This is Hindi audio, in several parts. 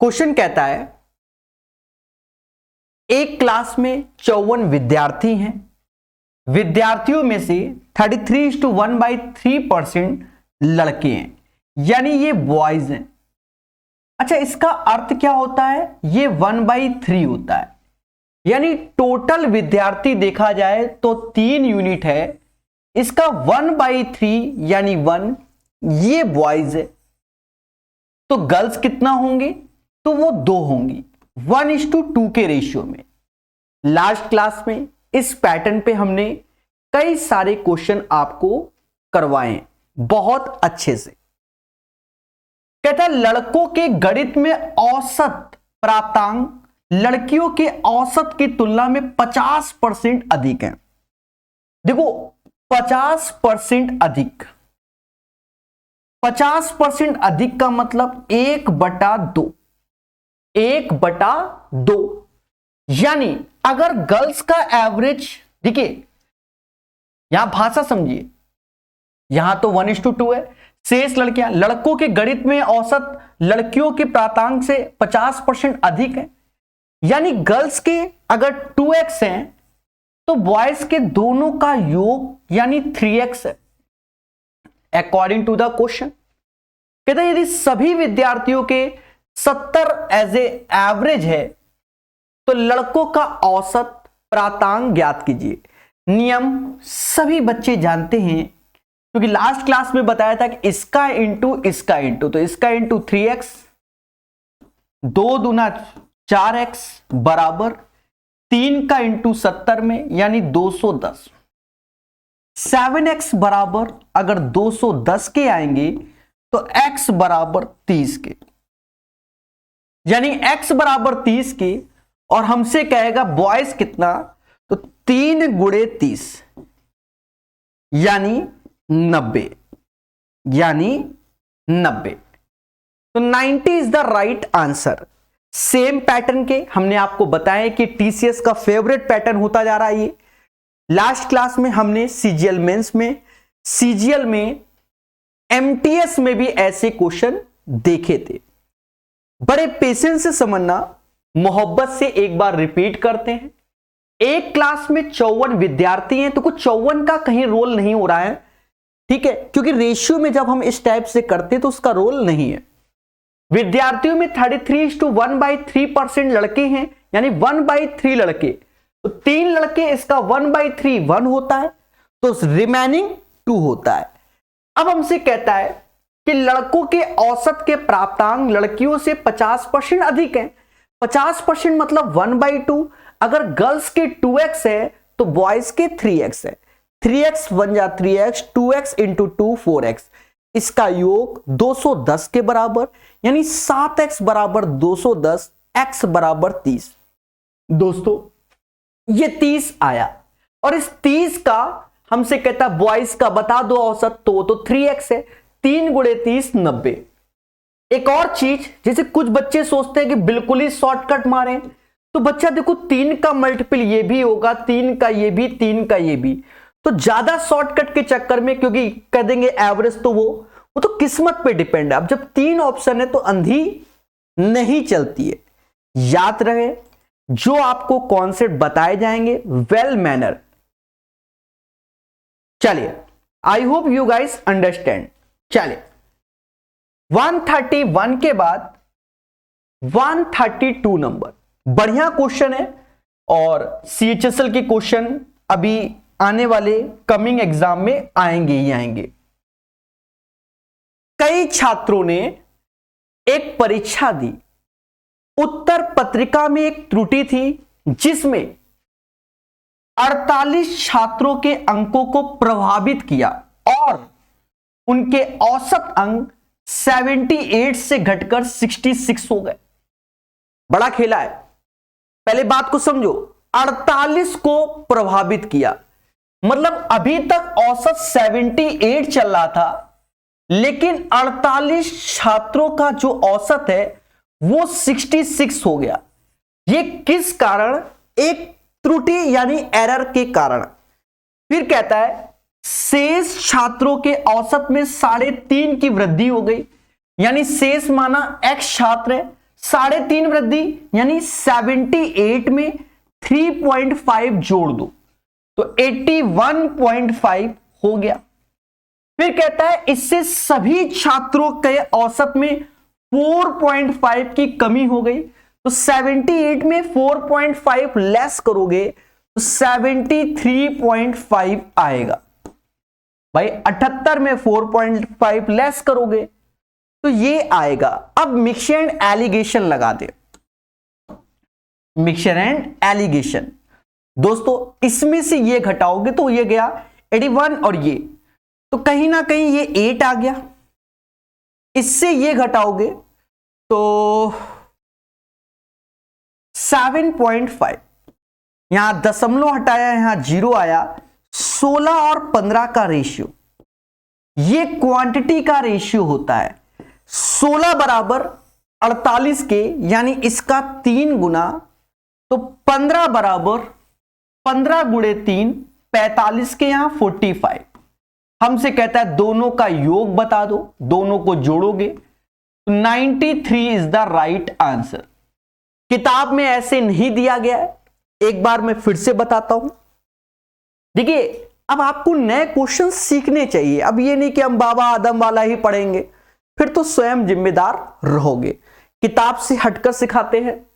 क्वेश्चन कहता है एक क्लास में 54 विद्यार्थी हैं, विद्यार्थियों में से 33:1/3% लड़के हैं, यानी ये बॉयज हैं। अच्छा, इसका अर्थ क्या होता है? ये 1/3 होता है, यानी टोटल विद्यार्थी देखा जाए तो 3 यूनिट है, इसका 1/3 यानी 1 ये बॉयज है। तो गर्ल्स कितना होंगे? तो वो 2 होंगी 1:2 के रेशियो में। लास्ट क्लास में इस पैटर्न पे हमने कई सारे क्वेश्चन आपको करवाए बहुत अच्छे से। कहता है लड़कों के गणित में औसत प्राप्तांक लड़कियों के औसत की तुलना में 50% अधिक है। देखो 50% अधिक, 50% अधिक का मतलब 1/2, 1/2, यानी अगर गर्ल्स का एवरेज, देखिए यहां भाषा समझिए, यहां तो 1:2 है, शेष लड़कियां, लड़कों के गणित में औसत लड़कियों के प्राप्तांक से 50% अधिक है, यानी गर्ल्स के अगर 2x हैं तो बॉयज के दोनों का योग यानी 3x है अकॉर्डिंग टू द क्वेश्चन। कहते हैं यदि सभी विद्यार्थियों के 70 एज ए एवरेज है तो लड़कों का औसत प्राप्तांक ज्ञात कीजिए। नियम सभी बच्चे जानते हैं क्योंकि लास्ट क्लास में बताया था कि इसका इंटू इसका इंटू, तो इसका इंटू 3x, 2 दूना 4x बराबर 3 का इंटू 70 में यानी 210। 7x बराबर अगर 210 के आएंगे तो x बराबर 30 के, यानी x बराबर 30 के, और हमसे कहेगा बॉयज कितना, तो 3 गुणे 30 यानी 90, यानी 90। तो 90 is the right answer. Same pattern के हमने आपको बताया कि टीसीएस का फेवरेट पैटर्न होता जा रहा है ये। लास्ट क्लास में हमने सीजीएल मेंस में, सीजीएल में, एमटीएस में भी ऐसे क्वेश्चन देखे थे। बड़े पेशेंस से समझना, मोहब्बत से एक बार रिपीट करते हैं। एक क्लास में 54 विद्यार्थी हैं तो कुछ 54 का कहीं रोल नहीं हो रहा है, ठीक है, क्योंकि रेशियो में जब हम इस टाइप से करते तो उसका रोल नहीं है। विद्यार्थियों में 33:1/3% लड़के हैं, यानी 1/3 लड़के, तो 3 लड़के, इसका 1/3 1 होता है, तो रिमेनिंग 2 होता है। अब हमसे कहता है कि लड़कों के औसत के प्राप्तांक लड़कियों से 50% अधिक है। 50% मतलब 1/2, अगर गर्ल्स के 2x है तो बॉयज के 3x है। 3x 1 जा 3x, 2x इंटू 2 4x, इसका योग 210 के बराबर, यानी 7x बराबर 210, x बराबर 30। दोस्तों ये 30 आया और इस 30 का हमसे कहता बॉयज का बता दो औसत, तो 3x है, 3 गुणे 30 90। एक और चीज, जैसे कुछ बच्चे सोचते हैं कि बिल्कुल ही शॉर्टकट मारें, तो बच्चा देखो 3 का मल्टीपल ये भी होगा, 3 का ये भी, 3 का ये भी, तो ज्यादा शॉर्टकट के चक्कर में क्योंकि कह देंगे एवरेज, तो वो तो किस्मत पे डिपेंड है। अब जब 3 ऑप्शन है तो अंधी नहीं चलती है। याद रहे जो आपको कॉन्सेप्ट बताए जाएंगे वेल मैनर। चलिए, I hope you guys understand. चलिए 131 के बाद 132 नंबर, बढ़िया क्वेश्चन है और सीएचएसएल के क्वेश्चन अभी आने वाले कमिंग एग्जाम में आएंगे ही आएंगे। कई छात्रों ने एक परीक्षा दी, उत्तर पत्रिका में एक त्रुटि थी जिसमें 48 छात्रों के अंकों को प्रभावित किया और उनके औसत अंक 78 से घटकर 66 हो गए। बड़ा खेला है, पहले बात को समझो। 48 को प्रभावित किया मतलब अभी तक औसत 78 चल रहा था, लेकिन 48 छात्रों का जो औसत है वो 66 हो गया। ये किस कारण? एक त्रुटि यानी एरर के कारण। फिर कहता है शेष छात्रों के औसत में 3.5 की वृद्धि हो गई, यानी शेष माना x छात्र है, 3.5 वृद्धि यानी 78 में 3.5 जोड़ दो तो 81.5 हो गया। फिर कहता है इससे सभी छात्रों के औसत में 4.5 की कमी हो गई, तो 78 में 4.5 लेस करोगे तो 73.5 आएगा। भाई 78 में 4.5 लेस करोगे तो ये आएगा। अब मिक्सचर एंड एलिगेशन लगा दे। मिक्सचर एंड एलिगेशन दोस्तों, इसमें से ये घटाओगे तो ये गया 81 और ये तो कहीं ना कहीं ये 8 आ गया। इससे ये घटाओगे तो 7.5, यहां दशमलव हटाया, यहां 0 आया। 16 और 15 का रेशियो, ये क्वांटिटी का रेशियो होता है। 16 बराबर 48 के यानी इसका 3 गुना, तो 15 बराबर 15 गुणे 3 45 के यहां 45। हमसे कहता है दोनों का योग बता दो, दोनों को जोड़ोगे तो 93 इज द राइट आंसर। किताब में ऐसे नहीं दिया गया है, एक बार मैं फिर से बताता हूं। देखिए अब आपको नए क्वेश्चन सीखने चाहिए। अब ये नहीं कि हम बाबा आदम वाला ही पढ़ेंगे, फिर तो स्वयं जिम्मेदार रहोगे। किताब से हटकर सिखाते हैं।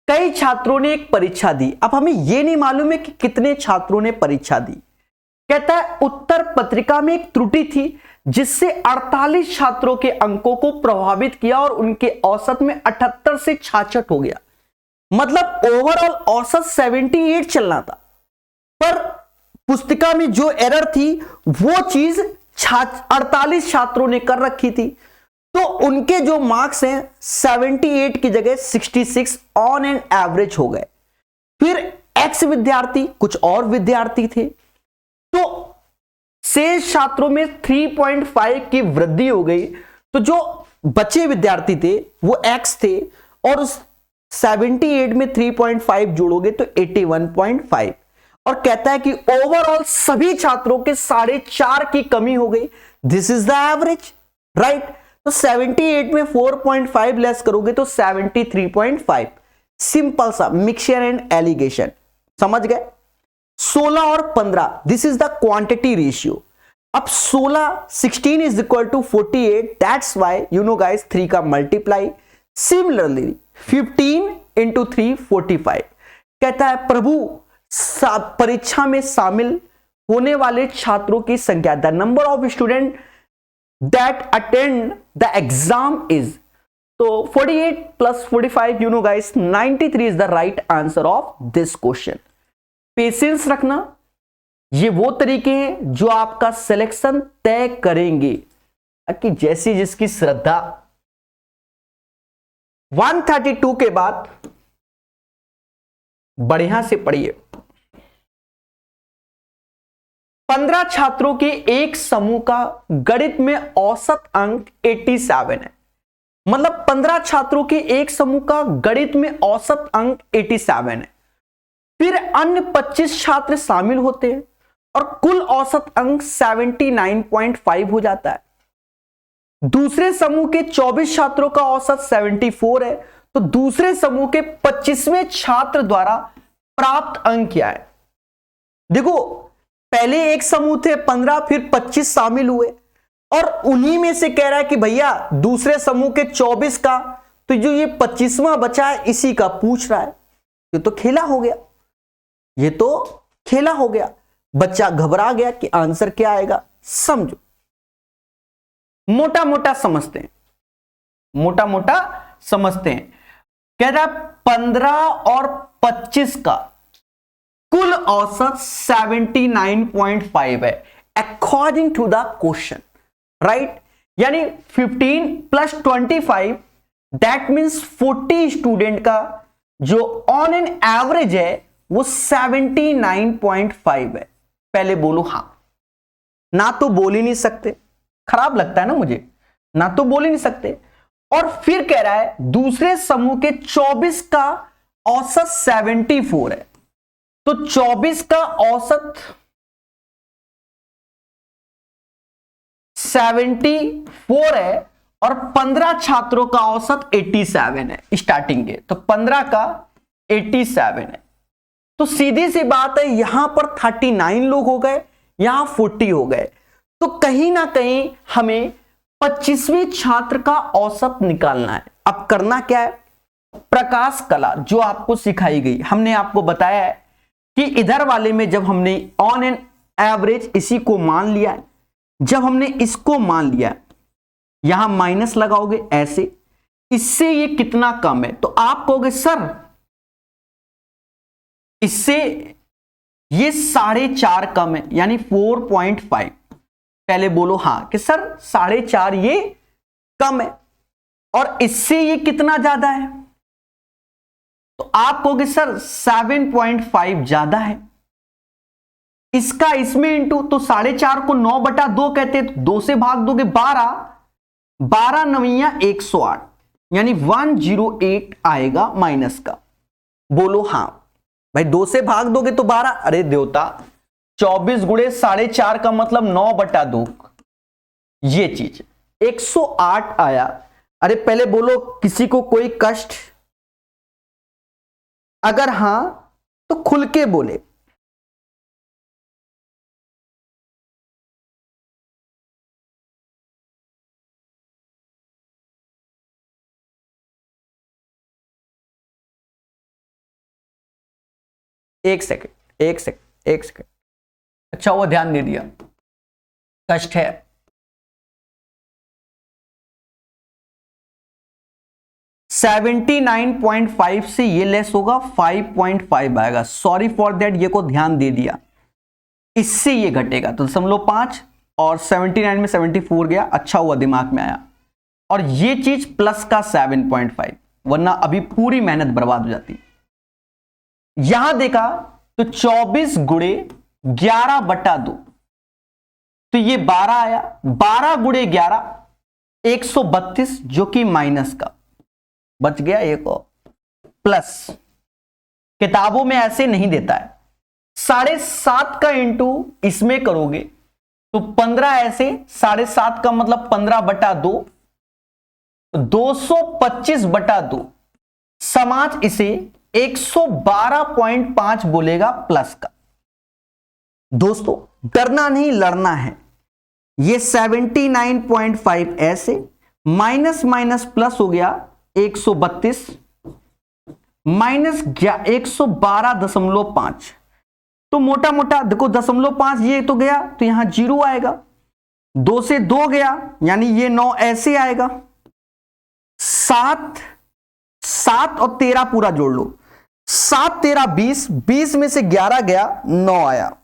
कई छात्रों ने एक परीक्षा दी, अब हमें यह नहीं मालूम है कि कितने छात्रों ने परीक्षा दी। कहता है उत्तर पत्रिका में एक त्रुटि थी जिससे 48 छात्रों के अंकों को प्रभावित किया और उनके औसत में 78 से 66 हो गया। मतलब ओवरऑल औसत 78 चलना था, पर पुस्तिका में जो एरर थी वो चीज 48 छात्रों ने कर रखी थी, तो उनके जो मार्क्स हैं 78 की जगह 66 ऑन एन एवरेज हो गए। फिर एक्स विद्यार्थी कुछ और विद्यार्थी थे, तो शेष छात्रों में 3.5 की वृद्धि हो गई। तो जो बचे विद्यार्थी थे वो एक्स थे, और उस 78 में 3.5 जोड़ोगे तो 81.5। और कहता है कि ओवरऑल सभी छात्रों के 4.5 की कमी हो गई। This is the average, right. तो 78 में 4.5 लेस करोगे तो 73.5। सिंपल सा मिक्सचर एंड एलिगेशन, समझ गए। 16 और 15 this is the quantity ratio. अब 16 is equal to 48, that's why you know guys 3 का मल्टीप्लाई। Similarly 15 into 3 45। कहता है प्रभु परीक्षा में शामिल होने वाले छात्रों की संख्या, the number of student that attend the exam is, तो 48 plus 45 you know guys 93 is the right answer of this question. Patience रखना, ये वो तरीके हैं जो आपका सिलेक्शन तय करेंगे कि जैसी जिसकी श्रद्धा। 132 के बाद बढ़िया से पढ़िए। 15 छात्रों के एक समूह का गणित में औसत अंक 87 है। मतलब 15 छात्रों के एक समूह का गणित में औसत अंक 87 है। फिर अन्य 25 छात्र शामिल होते हैं और कुल औसत अंक 79.5 हो जाता है। दूसरे समूह के 24 छात्रों का औसत 74 है, तो दूसरे समूह के 25वें छात्र द्वारा प्राप्त अंक क्या है। देखो पहले एक समूह थे 15, फिर 25 शामिल हुए, और उन्हीं में से कह रहा है कि भैया दूसरे समूह के 24 का, तो जो ये 25वां बचा है इसी का पूछ रहा है। ये तो खेला हो गया, ये तो खेला हो गया। बच्चा घबरा गया कि आंसर क्या आएगा। समझो, मोटा मोटा समझते हैं, मोटा मोटा समझते हैं। कह रहा 15 और 25 का कुल औसत 79.5 है according to the question, right. यानी 15 प्लस 25 दैट मीन्स 40 स्टूडेंट का जो ऑन एन एवरेज है वो 79.5 है। पहले बोलो हां, ना तो बोल ही नहीं सकते, खराब लगता है ना मुझे, ना तो बोल ही नहीं सकते। और फिर कह रहा है दूसरे समूह के 24 का औसत 74 है, तो 24 का औसत 74 है और 15 छात्रों का औसत 87 है स्टार्टिंग के, तो 15 का 87 है। तो सीधी सी बात है, यहां पर 39 लोग हो गए, यहां 40 हो गए, तो कहीं ना कहीं हमें 25वें छात्र का औसत निकालना है। अब करना क्या है, प्रकाश कला जो आपको सिखाई गई, हमने आपको बताया है कि इधर वाले में जब हमने ऑन एन एवरेज इसी को मान लिया है, जब हमने इसको मान लिया यहां माइनस लगाओगे ऐसे, इससे ये कितना कम है, तो आप कहोगे सर इससे ये 4.5 कम है, यानी 4.5। पहले बोलो हां कि सर 4.5 ये कम है, और इससे ये कितना ज्यादा है, तो आप कहोगे सर 7.5 ज्यादा है। इसका इसमें इंटू, तो 4.5 को 9/2 कहते हैं, तो 2 से भाग दोगे 12 9 108, यानी 108 आएगा माइनस का। बोलो हां भाई, 2 से भाग दोगे तो 12, अरे देवता 24 गुणे 4.5 का मतलब 9/2, ये चीज 108 आया। अरे पहले बोलो किसी को कोई कष्ट, अगर हां तो खुल के बोले। एक सेकंड, अच्छा वो ध्यान दे दिया, कष्ट है। $79.5 से ये लेस होगा, 5.5 आएगा, सॉरी फॉर दैट, ये को ध्यान दे दिया, इससे ये घटेगा तो 0.5, और 79 में 74 गया, अच्छा हुआ दिमाग में आया, और ये चीज प्लस का 7.5, वरना अभी पूरी मेहनत बर्बाद हो जाती। यहां देखा तो 24 गुणे 11/2, तो ये 12 आया, 12 गुणे 11 132, जो कि माइनस का बच गया एक और, प्लस किताबों में ऐसे नहीं देता है। 7.5 का इंटू इसमें करोगे तो 15 ऐसे, 7.5 का मतलब 15/2, 225/2, समाज इसे 112.5 बोलेगा प्लस का। दोस्तों डरना नहीं, लड़ना है। ये 79.5 ऐसे, माइनस माइनस प्लस हो गया 132, माइनस 112.5, तो मोटा मोटा देखो 0.5 ये तो गया, तो यहां 0 आएगा, 2 से 2 गया, यानी ये 9 ऐसे आएगा, 7 और 13 पूरा जोड़ लो, 7 13 20, 20 में से 11 गया, 9 आया।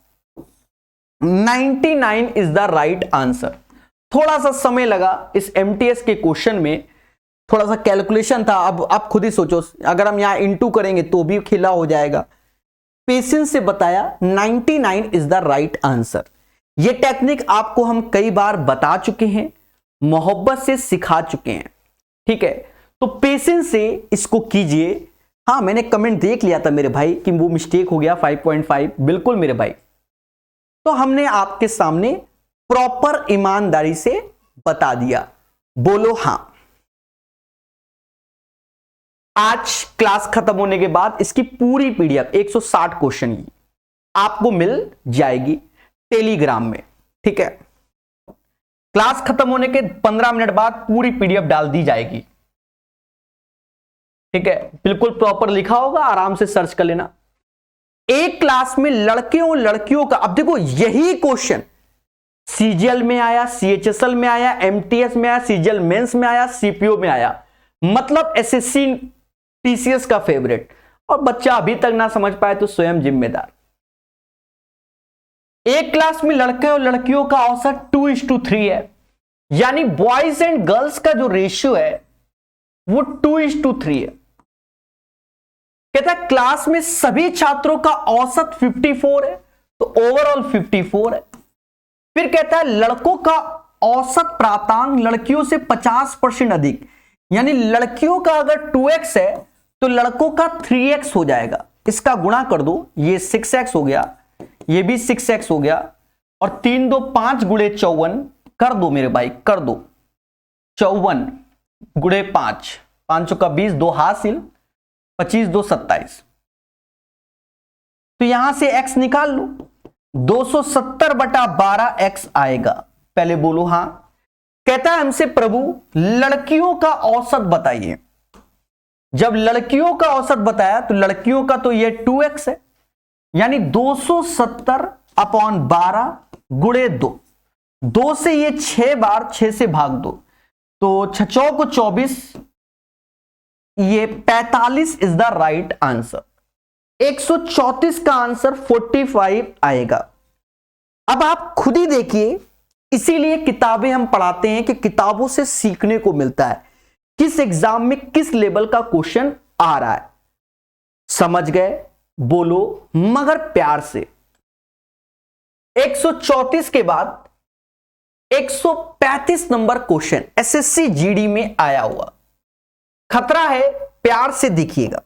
99 इज द राइट आंसर। थोड़ा सा समय लगा इस एमटीएस के क्वेश्चन में, थोड़ा सा कैलकुलेशन था। अब आप खुद ही सोचो, अगर हम यहां इनटू करेंगे तो भी खिला हो जाएगा। पेशेंस से बताया 99 इज द राइट आंसर। यह टेक्निक आपको हम कई बार बता चुके हैं, मोहब्बत से सिखा चुके हैं, ठीक है। तो पेशेंस से इसको कीजिए। हाँ मैंने कमेंट देख लिया था मेरे भाई कि वो मिस्टेक हो गया 5.5, बिल्कुल मेरे भाई। तो हमने आपके सामने प्रॉपर ईमानदारी से बता दिया। बोलो हां। आज क्लास खत्म होने के बाद इसकी पूरी पीडीएफ 160 क्वेश्चन की आपको मिल जाएगी टेलीग्राम में, ठीक है। क्लास खत्म होने के 15 मिनट बाद पूरी पीडीएफ डाल दी जाएगी, ठीक है। बिल्कुल प्रॉपर लिखा होगा, आराम से सर्च कर लेना। एक क्लास में लड़कियों का, अब देखो यही क्वेश्चन सीजीएल में आया, सीएचएसएल में आया, एमटीएस में आया, सीजीएल मेंस में आया, सीपीओ में आया, मतलब एसएससी टीसीएस का फेवरेट, और बच्चा अभी तक ना समझ पाए तो स्वयं जिम्मेदार। एक क्लास में लड़के और लड़कियों का औसत 2:3 है, यानी बॉयज एंड गर्ल्स का जो रेशियो है वो 2:3 है। कहता है क्लास में सभी छात्रों का औसत 54 है, तो ओवरऑल 54 है। फिर कहता है लड़कों का औसत प्राप्तांक लड़कियों से 50% अधिक, यानी लड़कियों का अगर 2x है तो लड़कों का 3x हो जाएगा। इसका गुणा कर दो, ये 6x हो गया, ये भी 6x हो गया, और 3 2 5 गुणे 54 कर दो मेरे भाई, कर दो। 54 गुणे 5, 5 चौका 20, 2 हासिल, 25 2 27। तो यहां से x निकाल लो, 270/12 x आएगा। पहले बोलो हां। कहता है हमसे प्रभु लड़कियों का औसत बताइए। जब लड़कियों का औसत बताया तो लड़कियों का तो ये 2x है, यानी 270/12 गुणे 2। 2 से ये 6 बार, 6 से भाग दो, तो 6 चौक 24, ये 45 इज द राइट आंसर। 134 का आंसर 45 आएगा। अब आप खुद ही देखिए, इसीलिए किताबें हम पढ़ाते हैं कि किताबों से सीखने को मिलता है किस एग्जाम में किस लेवल का क्वेश्चन आ रहा है। समझ गए? बोलो मगर प्यार से। 134 के बाद 135 नंबर क्वेश्चन एसएससी जीडी में आया हुआ। खतरा है, प्यार से देखिएगा।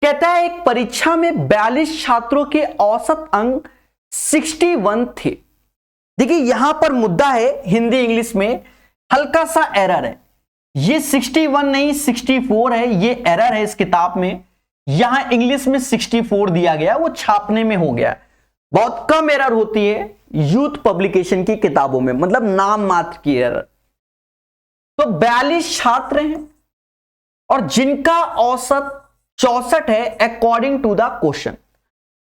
कहता है एक परीक्षा में 42 छात्रों के औसत अंक 61 थे। देखिए यहां पर मुद्दा है, हिंदी इंग्लिश में हल्का सा एरर है। ये 61 नहीं 64 है, ये एरर है इस किताब में। यहां इंग्लिश में 64 दिया गया, वो छापने में हो गया। बहुत कम एरर होती है यूथ पब्लिकेशन की किताबों में, मतलब नाम मात्र की एरर। तो 42 छात्र हैं और जिनका औसत 64 है अकॉर्डिंग टू द क्वेश्चन।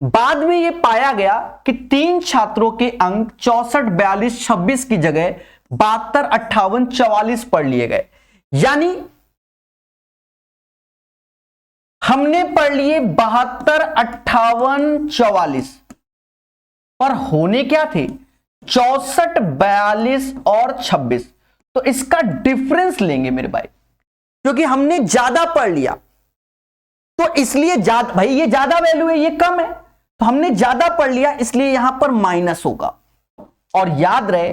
बाद में यह पाया गया कि 3 छात्रों के अंक 64, 42, 26 की जगह 72, 58, 44 पढ़ लिए गए। यानी हमने पढ़ लिए 72, 58, 44, पर होने क्या थे 64, 42 और 26। तो इसका डिफरेंस लेंगे मेरे भाई, क्योंकि हमने ज्यादा पढ़ लिया तो इसलिए ज्यादा, भाई ये ज्यादा वैल्यू है ये कम है, तो हमने ज्यादा पढ़ लिया इसलिए यहां पर माइनस होगा। और याद रहे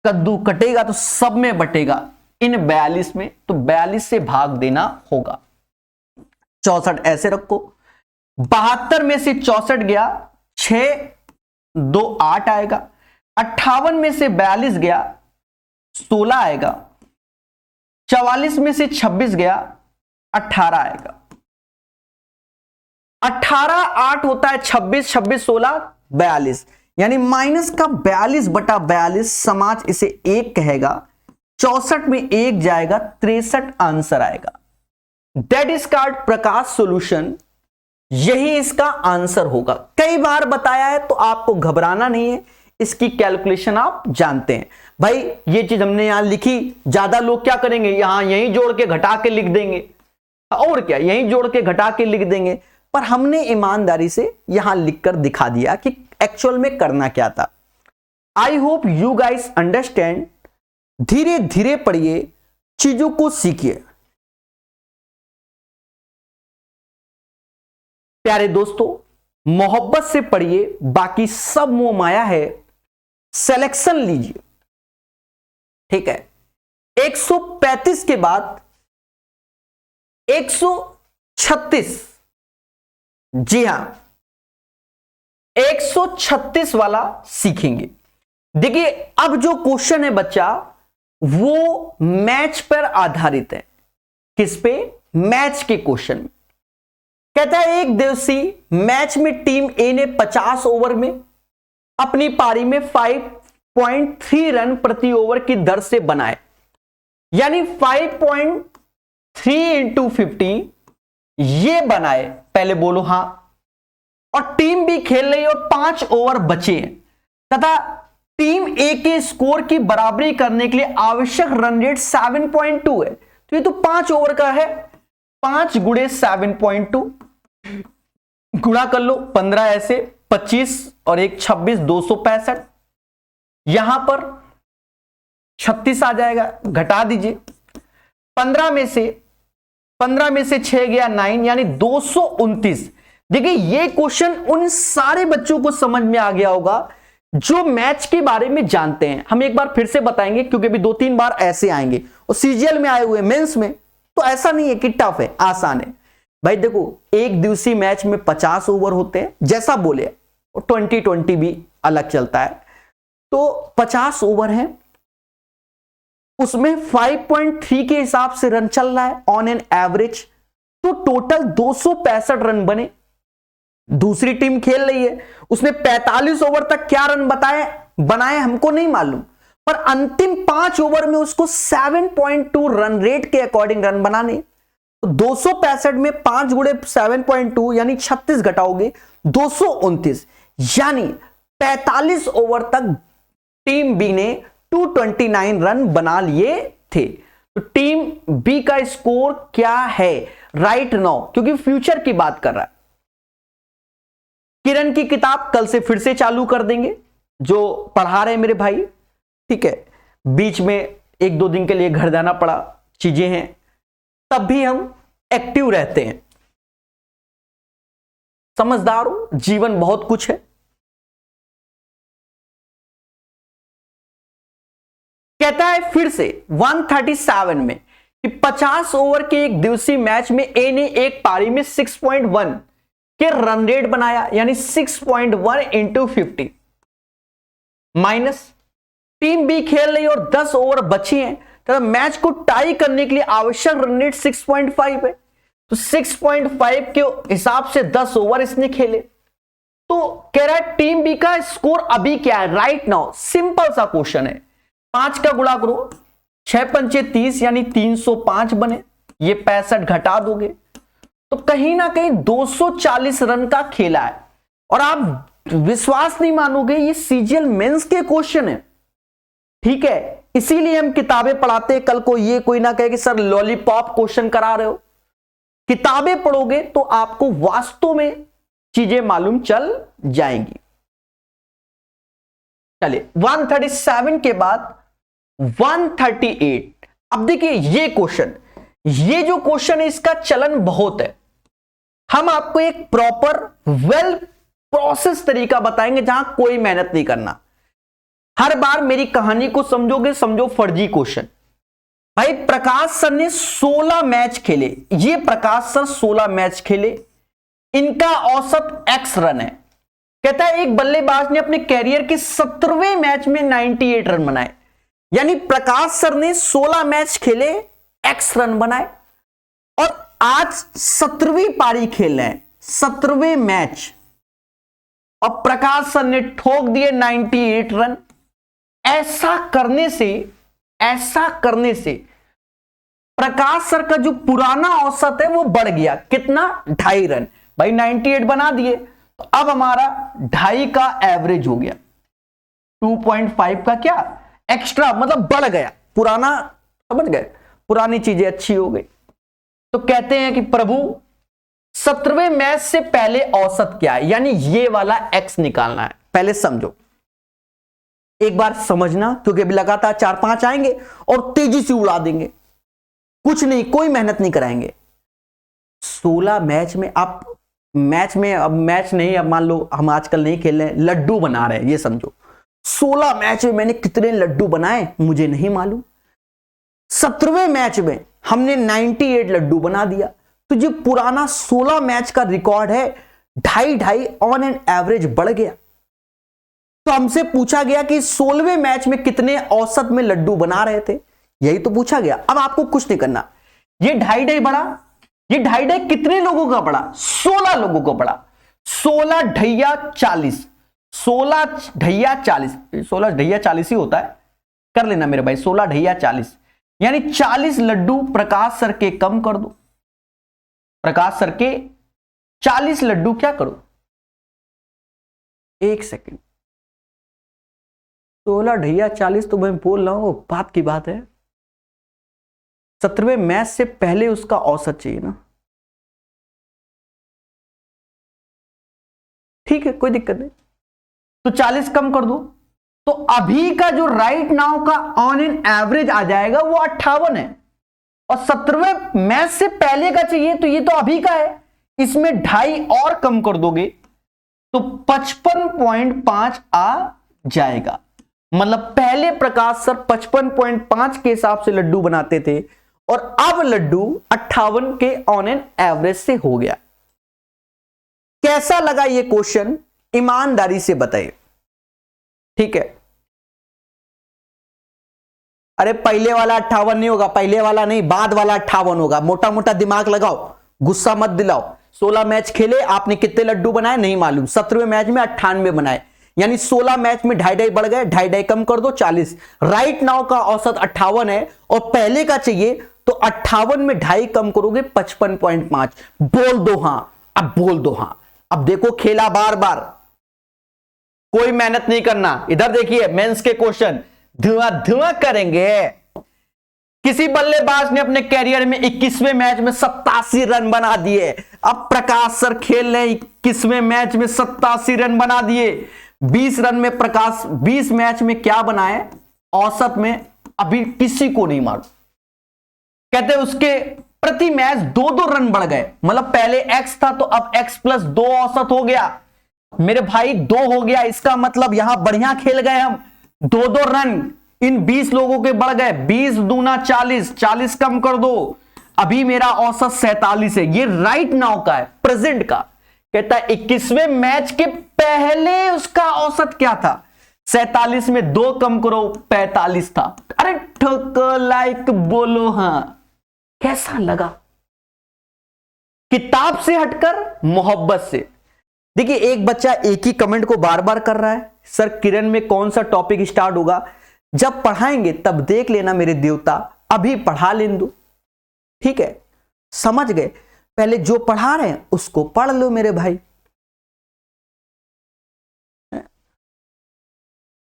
कद्दू कटेगा तो सब में बटेगा, इन 42 में, तो 42 से भाग देना होगा। 64 ऐसे रखो, 72 में से 64 गया, 6 2 8 आएगा। 58 में से 42 गया, 16 आएगा। 44 में से 26 गया, 18 आएगा। 18 8 होता है 26, 26 16 42, यानी माइनस का 42/42, समाज इसे 1 कहेगा। 64 में 1 जाएगा, 63 आंसर आएगा। That is called Prakash solution. यही इसका आंसर होगा। कई बार बताया है तो आपको घबराना नहीं है, इसकी कैलकुलेशन आप जानते हैं। भाई ये चीज हमने यहां लिखी, ज्यादा लोग क्या करेंगे, यहां यहीं जोड़ के घटा के लिख देंगे, और क्या यहीं जोड़ के घटा के लिख देंगे। पर हमने ईमानदारी से यहां लिखकर दिखा दिया कि एक्चुअल में करना क्या था। I hope you guys understand. धीरे धीरे पढ़िए, चीजों को सीखिए। प्यारे दोस्तों मोहब्बत से पढ़िए, बाकी सब मोह माया है, सिलेक्शन लीजिए, ठीक है। 135 के बाद 136, जी हां 136 वाला सीखेंगे। देखिए अब जो क्वेश्चन है बच्चा वो मैच पर आधारित है। किस पे? मैच के क्वेश्चन में। कहता है एक दिवसीय मैच में टीम ए ने 50 ओवर में अपनी पारी में 5.3 रन प्रति ओवर की दर से बनाए, यानी 5.3 इंटू 50 ये बनाए। पहले बोलो हां। और टीम भी खेल रही है और 5 ओवर बचे हैं तथा टीम ए के स्कोर की बराबरी करने के लिए आवश्यक रन रेट 7.2 है। तो ये तो 5 ओवर का है, 5 गुणे 7.2 गुणा कर लो, 15 ऐसे 25 और 1 26, 265। यहां पर 36 आ जाएगा, घटा दीजिए। 15 में से 6 गया 9, यानी 229। देखिए ये क्वेश्चन उन सारे बच्चों को समझ में आ गया होगा जो मैच के बारे में जानते हैं। हम एक बार फिर से बताएंगे क्योंकि अभी 2-3 बार ऐसे आएंगे और सीजीएल में आए हुए मेंस में, तो ऐसा नहीं है कि टफ है, आसान है। भाई देखो एक दिवसीय मैच में 50 ओवर होते हैं, जैसा बोले, और 20-20 भी अलग चलता है। तो 50 ओवर है उसमें 5.3 के हिसाब से रन चल रहा है ऑन एन एवरेज, तो टोटल 265 रन बने। दूसरी टीम खेल रही है, उसने 45 ओवर तक क्या रन बनाए हमको नहीं मालूम, पर अंतिम 5 ओवर में उसको 7.2 रन रेट के अकॉर्डिंग रन बनाने। तो 265 में 5 गुणे 7.2 यानी 36 घटाओगे 229, यानी 45 ओवर तक टीम बी ने 229 रन बना लिए थे। तो टीम बी का स्कोर क्या है राइट नाउ, क्योंकि फ्यूचर की बात कर रहा है। किरण की किताब कल से फिर से चालू कर देंगे जो पढ़ा रहे मेरे भाई, ठीक है। बीच में 1-2 दिन के लिए घर जाना पड़ा, चीजें हैं, तब भी हम एक्टिव रहते हैं। समझदार हो, जीवन बहुत कुछ है। कहता है फिर से 137 में कि 50 ओवर के एक दिवसीय मैच में ए ने एक पारी में 6.1 के रन रेट बनाया, यानी 6.1 इंटू 50 माइनस टीम बी खेल रही और 10 ओवर बची हैं, तो मैच को टाई करने के लिए आवश्यक रन रेट 6.5 है। तो 6.5 के हिसाब से 10 ओवर इसने खेले। तो कह रहा है टीम बी का स्कोर अभी क्या है राइट नाउ। सिंपल सा क्वेश्चन है, 5 का गुणा करो, 6 पंचे 30 यानी 305 बने, ये 65 घटा दोगे तो कहीं ना कहीं 240 रन का खेला है। और आप विश्वास नहीं मानोगे, ये सीजीएल मेंस के क्वेश्चन है, ठीक है। इसीलिए हम किताबें पढ़ाते हैं, कल को ये कोई ना कहे कि सर लॉलीपॉप क्वेश्चन करा रहे हो। किताबें पढ़ोगे तो आपको वास्तव में चीजें मालूम चल जाएंगी। चलिए 137 के बाद 138। अब देखिए ये क्वेश्चन, ये जो क्वेश्चन है इसका चलन बहुत है। हम आपको एक प्रॉपर वेल प्रोसेस तरीका बताएंगे जहां कोई मेहनत नहीं करना। हर बार मेरी कहानी को समझोगे, समझो फर्जी क्वेश्चन। भाई प्रकाश सर ने 16 मैच खेले, ये प्रकाश सर 16 मैच खेले, इनका औसत x रन है। कहता है एक बल्लेबाज ने अपने कैरियर के 17वें मैच में 98 रन बनाए, यानी प्रकाश सर ने 16 मैच खेले, x रन बनाए, और आज 17वीं पारी खेल रहे हैं, 17वें मैच, और प्रकाश सर ने ठोक दिए 98 रन। ऐसा करने से प्रकाश सर का जो पुराना औसत है वो बढ़ गया, कितना 2.5 रन। भाई 98 बना दिए तो अब हमारा 2.5 का एवरेज हो गया, 2.5 का क्या एक्स्ट्रा, मतलब बढ़ गया पुराना, समझ गए, पुरानी चीजें अच्छी हो गई। तो कहते हैं कि प्रभु 17वें मैच से पहले औसत क्या है, यानी ये वाला x निकालना है। पहले समझो, एक बार समझना, क्योंकि अभी लगातार 4-5 आएंगे और तेजी से उड़ा देंगे, कुछ नहीं, कोई मेहनत नहीं कराएंगे। 16 मैच में आप अब मैच नहीं, अब मान लो हम आजकल नहीं खेल रहे हैं, लड्डू बना रहे हैं, ये समझो 16 मैच में मैंने कितने लड्डू बनाए मुझे नहीं मालूम। 17वें मैच में हमने 98 लड्डू बना दिया, तो जो पुराना 16 मैच का रिकॉर्ड है 2.5 ऑन एन एवरेज बढ़ गया। तो हमसे पूछा गया कि 16वें मैच में कितने औसत में लड्डू बना रहे थे, यही तो पूछा गया। अब आपको कुछ नहीं करना, ये 2.5 बढ़ा, ये 2.5 कितने लोगों का बढ़ा, 16 लोगों को बढ़ा, 16 ढैया 40, 16 ढैया 40, 16 ढैया 40 ही होता है, कर लेना मेरे भाई, 16 ढैया 40, यानी 40 लड्डू प्रकाश सर के कम कर दो, प्रकाश सर के 40 लड्डू क्या करो, एक सेकंड, 16 ढैया 40 तो मैं बोल रहा हूं, बात की बात है, 17वें मैच से पहले उसका औसत चाहिए ना, ठीक है कोई दिक्कत नहीं, तो 40 कम कर दो, तो अभी का जो राइट नाउ का ऑन एन एवरेज आ जाएगा वो 58 है, और 17वें मैच से पहले का चाहिए, तो ये तो अभी का है, इसमें 2.5 और कम कर दोगे तो 55.5 आ जाएगा। मतलब पहले प्रकाश सर 55.5 के हिसाब से लड्डू बनाते थे और अब लड्डू 58 के ऑन एन एवरेज से हो गया। कैसा लगा ये क्वेश्चन, ईमानदारी से बताइए, ठीक है। अरे पहले वाला 58 नहीं होगा, पहले वाला नहीं, बाद वाला 58 होगा। मोटा मोटा दिमाग लगाओ, गुस्सा मत दिलाओ। 16 मैच खेले, आपने कितने लड्डू बनाए नहीं मालूम। 17वें मैच में 98 बनाए, यानी 16 मैच में 2.5 बढ़ गए, 2.5 कम कर दो 40। राइट नाउ का औसत 58 है और पहले का चाहिए, तो 58 में 2.5 कम करोगे 55.5। बोल दो हां, अब बोल दो हां। अब देखो खेला बार बार, कोई मेहनत नहीं करना। इधर देखिए मेंस के क्वेश्चन धुआं धुआं करेंगे। किसी बल्लेबाज ने अपने कैरियर में 21वें मैच में 87 रन बना दिए। अब प्रकाश सर खेल रहे 21वें मैच में 87 रन बना दिए। 20 रन में प्रकाश 20 मैच में क्या बनाए औसत में, अभी किसी को नहीं मालूम। कहते उसके प्रति मैच 2-2 रन बढ़ गए, मतलब पहले x था तो अब x+2 औसत हो गया। मेरे भाई 2 हो गया, इसका मतलब यहां बढ़िया खेल गए हम। 2-2 रन इन 20 लोगों के बढ़ गए। 20 दूना 40, 40 कम कर दो, अभी मेरा औसत 47 है। ये राइट नाउ का है, प्रेजेंट का। कहता है 21वें मैच के पहले उसका औसत क्या था, 47 में 2 कम करो 45 था। अरे ठोको लाइक बोलो हां। कैसा लगा? किताब से हटकर मोहब्बत से। देखिए एक बच्चा एक ही कमेंट को बार बार कर रहा है, सर किरण में कौन सा टॉपिक स्टार्ट होगा? जब पढ़ाएंगे तब देख लेना मेरे देवता, अभी पढ़ा लें दो, ठीक है? समझ गए? पहले जो पढ़ा रहे हैं उसको पढ़ लो मेरे भाई,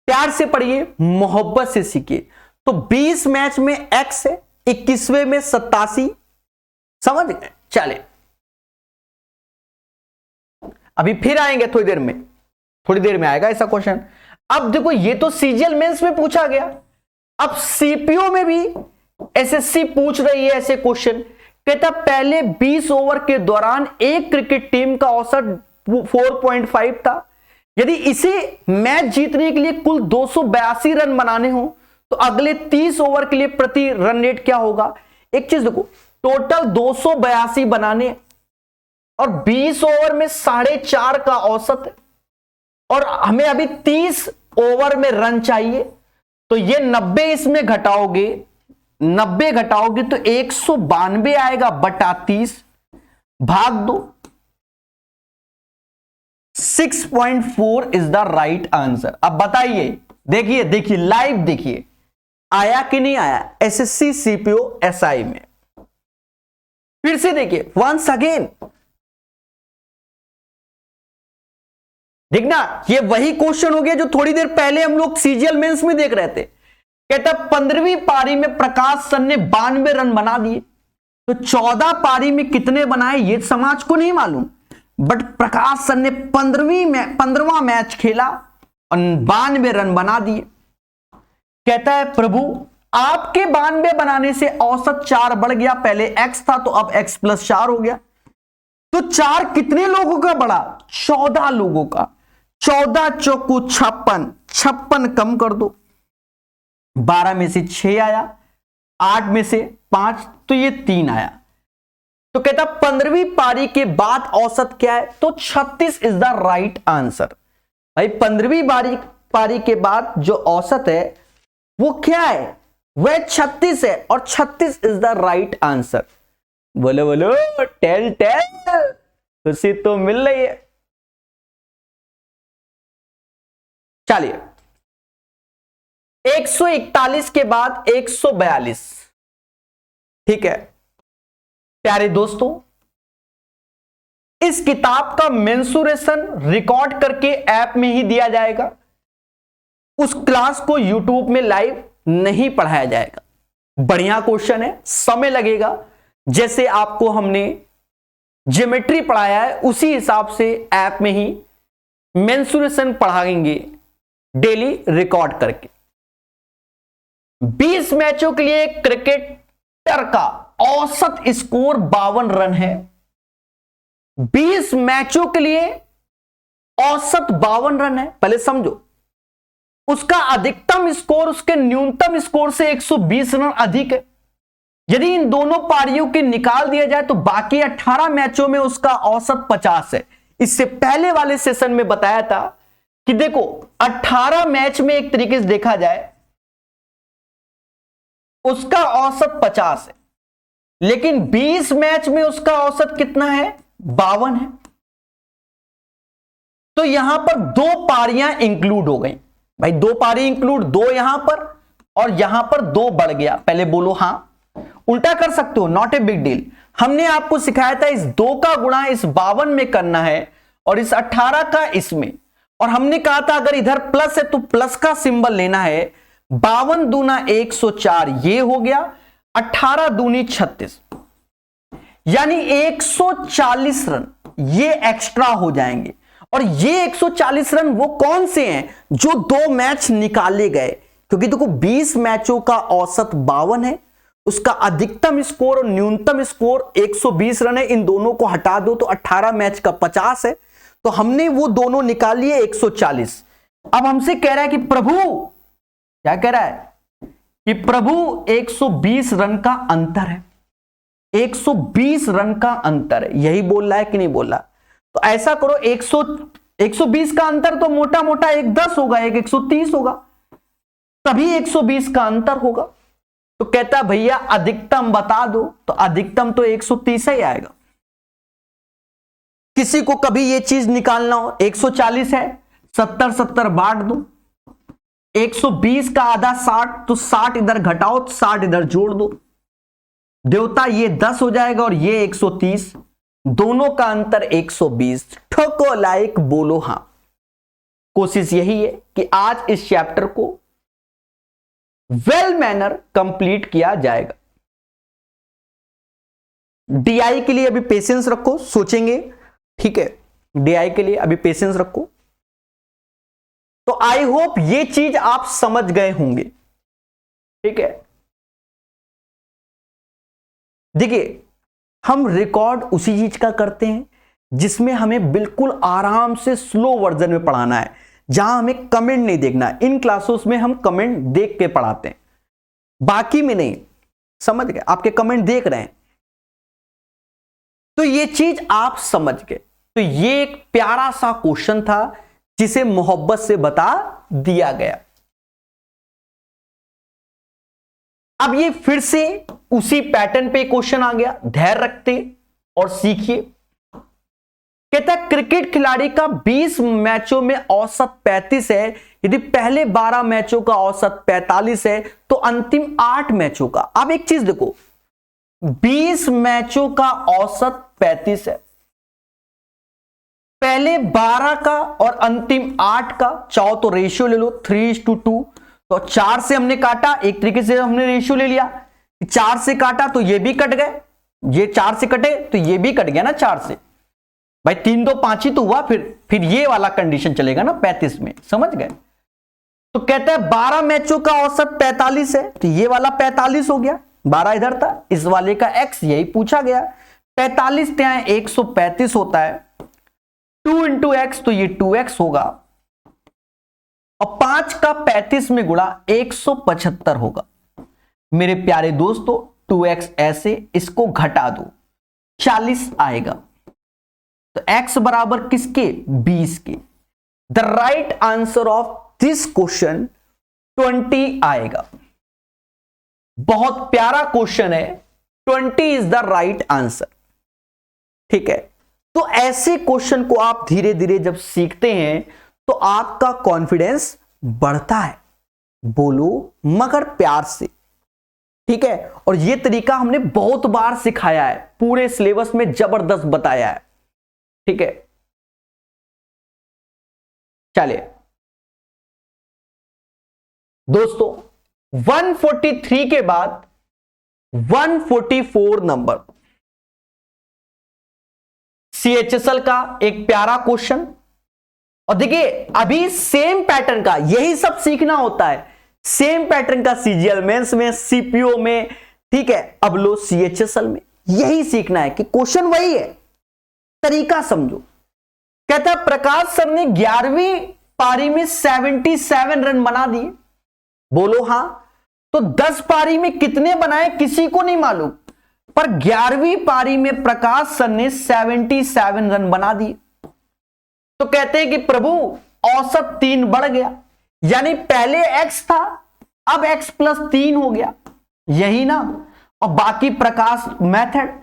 प्यार से पढ़िए, मोहब्बत से सीखिए। तो 20 मैच में x है, 21वें में 87, समझ गए? चले अभी फिर आएंगे थोड़ी देर में, थोड़ी देर में आएगा ऐसा क्वेश्चन। अब देखो ये तो सीजीएल मेंस में पूछा गया, अब सीपीओ में भी एसएससी पूछ रही है ऐसे क्वेश्चन। कहता पहले 20 ओवर के दौरान एक क्रिकेट टीम का औसत 4.5 था। यदि इसे मैच जीतने के लिए कुल 282 रन बनाने हो तो अगले 30 ओवर के लिए प्रति रन रेट क्या होगा? एक चीज देखो, टोटल 282 बनाने और 20 ओवर में 4.5 का औसत है, और हमें अभी 30 ओवर में रन चाहिए। तो ये 90 इसमें घटाओगे, 90 घटाओगे तो 192 आएगा बटा 30, भाग दो। 6.4 इज द राइट आंसर। अब बताइए, देखिए देखिए लाइव देखिए, आया कि नहीं आया एसएससी सीपीओ एसआई में? फिर से देखिए वंस अगेन, देखना ये वही क्वेश्चन हो गया जो थोड़ी देर पहले हम लोग सीजीएल मेंस में देख रहे थे। कहता 15वीं पारी में प्रकाश सर ने 92 रन बना दिए, तो 14 पारी में कितने बनाए ये समाज को नहीं मालूम, बट प्रकाश सर ने 15वां मैच खेला और 92 रन बना दिए। कहता है प्रभु आपके 92 बनाने से औसत 4 बढ़ गया, पहले x था तो अब x+4 हो गया। तो 4 कितने लोगों का बढ़ा? 14 लोगों का। 14 चौकू 56, 56 कम कर दो, 12 में से 6 आया, 8 में से 5, तो ये 3 आया। तो कहता 15वीं पारी के बाद औसत क्या है? तो 36 इज द राइट आंसर। भाई 15वीं पारी के बाद जो औसत है वो क्या है? वह 36 है, और 36 इज द राइट आंसर। बोलो बोलो टेल टेल, खुशी तो मिल रही है। चलिए 141 के बाद 142, ठीक है प्यारे दोस्तों, इस किताब का मेंसुरेशन रिकॉर्ड करके ऐप में ही दिया जाएगा। उस क्लास को यूट्यूब में लाइव नहीं पढ़ाया जाएगा। बढ़िया क्वेश्चन है, समय लगेगा। जैसे आपको हमने ज्योमेट्री पढ़ाया है उसी हिसाब से ऐप में ही मेंसुरेशन पढ़ाएंगे डेली रिकॉर्ड करके। 20 मैचों के लिए क्रिकेटर का औसत स्कोर 52 रन है। 20 मैचों के लिए औसत 52 रन है। पहले समझो, उसका अधिकतम स्कोर उसके न्यूनतम स्कोर से 120 रन अधिक है। यदि इन दोनों पारियों के निकाल दिया जाए तो बाकी 18 मैचों में उसका औसत 50 है। इससे पहले वाले सेशन में बताया था कि देखो 18 मैच में एक तरीके से देखा जाए उसका औसत 50 है, लेकिन 20 मैच में उसका औसत कितना है? 52 है। तो यहां पर 2 पारियां इंक्लूड हो गई भाई, 2 पारी इंक्लूड, 2 यहां पर और यहां पर 2 बढ़ गया। पहले बोलो हां, उल्टा कर सकते हो, नॉट ए बिग डील। हमने आपको सिखाया था इस 2 का गुणा इस 52 में करना है और इस 18 का इसमें, और हमने कहा था अगर इधर प्लस है तो प्लस का सिंबल लेना है। 52 दूना 104 ये हो गया, 18 दूनी 36, यानी 140 रन ये एक्स्ट्रा हो जाएंगे। और ये 140 रन वो कौन से हैं? जो 2 मैच निकाले गए, क्योंकि देखो 20 मैचों का औसत 52 है, उसका अधिकतम स्कोर और न्यूनतम स्कोर 120 रन है, इन दोनों को हटा दो तो 18 मैच का 50 है। तो हमने वो दोनों निकाल लिए 140। अब हमसे कह रहा है कि प्रभु, क्या कह रहा है कि प्रभु 120 रन का अंतर है, 120 रन का अंतर है, यही बोल रहा है कि नहीं बोल रहा? तो ऐसा करो, 120 का अंतर तो मोटा मोटा एक 10 होगा, एक 130 होगा, तभी 120 का अंतर होगा। तो कहता भैया अधिकतम बता दो, तो अधिकतम तो 130 ही आएगा। किसी को कभी ये चीज निकालना हो, 140 है, 70 70 बांट दो, 120 का आधा 60, तो 60 इधर घटाओ, 60 इधर जोड़ दो, देवता ये 10 हो जाएगा और ये 130, दोनों का अंतर 120। ठोको लाइक, बोलो हां। कोशिश यही है कि आज इस चैप्टर को वेल मैनर कंप्लीट किया जाएगा। डीआई के लिए अभी पेशेंस रखो, सोचेंगे, ठीक है? डीआई के लिए अभी पेशेंस रखो। तो आई होप ये चीज आप समझ गए होंगे, ठीक है? देखिए, हम रिकॉर्ड उसी चीज का करते हैं जिसमें हमें बिल्कुल आराम से स्लो वर्जन में पढ़ाना है, जहां हमें कमेंट नहीं देखना है। इन क्लासों में हम कमेंट देख के पढ़ाते हैं, बाकी में नहीं। समझ गए? आपके कमेंट देख रहे हैं तो ये चीज आप समझ गए। तो ये एक प्यारा सा क्वेश्चन था जिसे मोहब्बत से बता दिया गया। अब ये फिर से उसी पैटर्न पे क्वेश्चन आ गया, धैर्य रखते और सीखिए। कहता है क्रिकेट खिलाड़ी का 20 मैचों में औसत 35 है, यदि पहले 12 मैचों का औसत 45 है तो अंतिम 8 मैचों का। अब एक चीज देखो, 20 मैचों का औसत 35 है, पहले 12 का और अंतिम 8 का, चाहो तो रेशियो ले लो 3:2। तो 4 से हमने काटा, एक तरीके से हमने रेशियो ले लिया, 4 से काटा तो ये भी कट गए, ये 4 से कटे तो ये भी कट गया ना 4 से भाई, 3 2 5 ही तो हुआ, फिर ये वाला कंडीशन चलेगा ना 35 में। समझ गए? तो कहता है 12 मैचों का औसत 45 है, तो ये वाला 45 हो गया, 12 इधर था, इस वाले का x यही पूछा गया। 45 ત્યાં 135 होता है, 2 into x तो ये 2x होगा, और 5 का 35 में गुणा 175 होगा। मेरे प्यारे दोस्तों 2x ऐसे, इसको घटा दो, 40 आएगा। तो x बराबर किसके? 20 के। The right answer of this question 20 आएगा। बहुत प्यारा क्वेश्चन है, 20 इज द राइट आंसर, ठीक है? तो ऐसे क्वेश्चन को आप धीरे धीरे जब सीखते हैं तो आपका कॉन्फिडेंस बढ़ता है। बोलो मगर प्यार से, ठीक है? और यह तरीका हमने बहुत बार सिखाया है, पूरे सिलेबस में जबरदस्त बताया है, ठीक है? चलिए दोस्तों, 143 के बाद 144 नंबर CHSL का एक प्यारा क्वेश्चन। और देखिए अभी सेम पैटर्न का यही सब सीखना होता है, सेम पैटर्न का CGL मेंस में, CPO में, ठीक है? अब लो CHSL में यही सीखना है कि क्वेश्चन वही है, तरीका समझो। कहता है प्रकाश सर ने 11वीं पारी में 77 रन बना दिए। बोलो हां। तो 10 पारी में कितने बनाए किसी को नहीं मालूम, पर 11वीं पारी में प्रकाश सर ने 77 रन बना दिए। तो कहते हैं कि प्रभु औसत 3 बढ़ गया, यानी पहले x था, अब x + 3 हो गया। यही ना, और बाकी प्रकाश मेथड,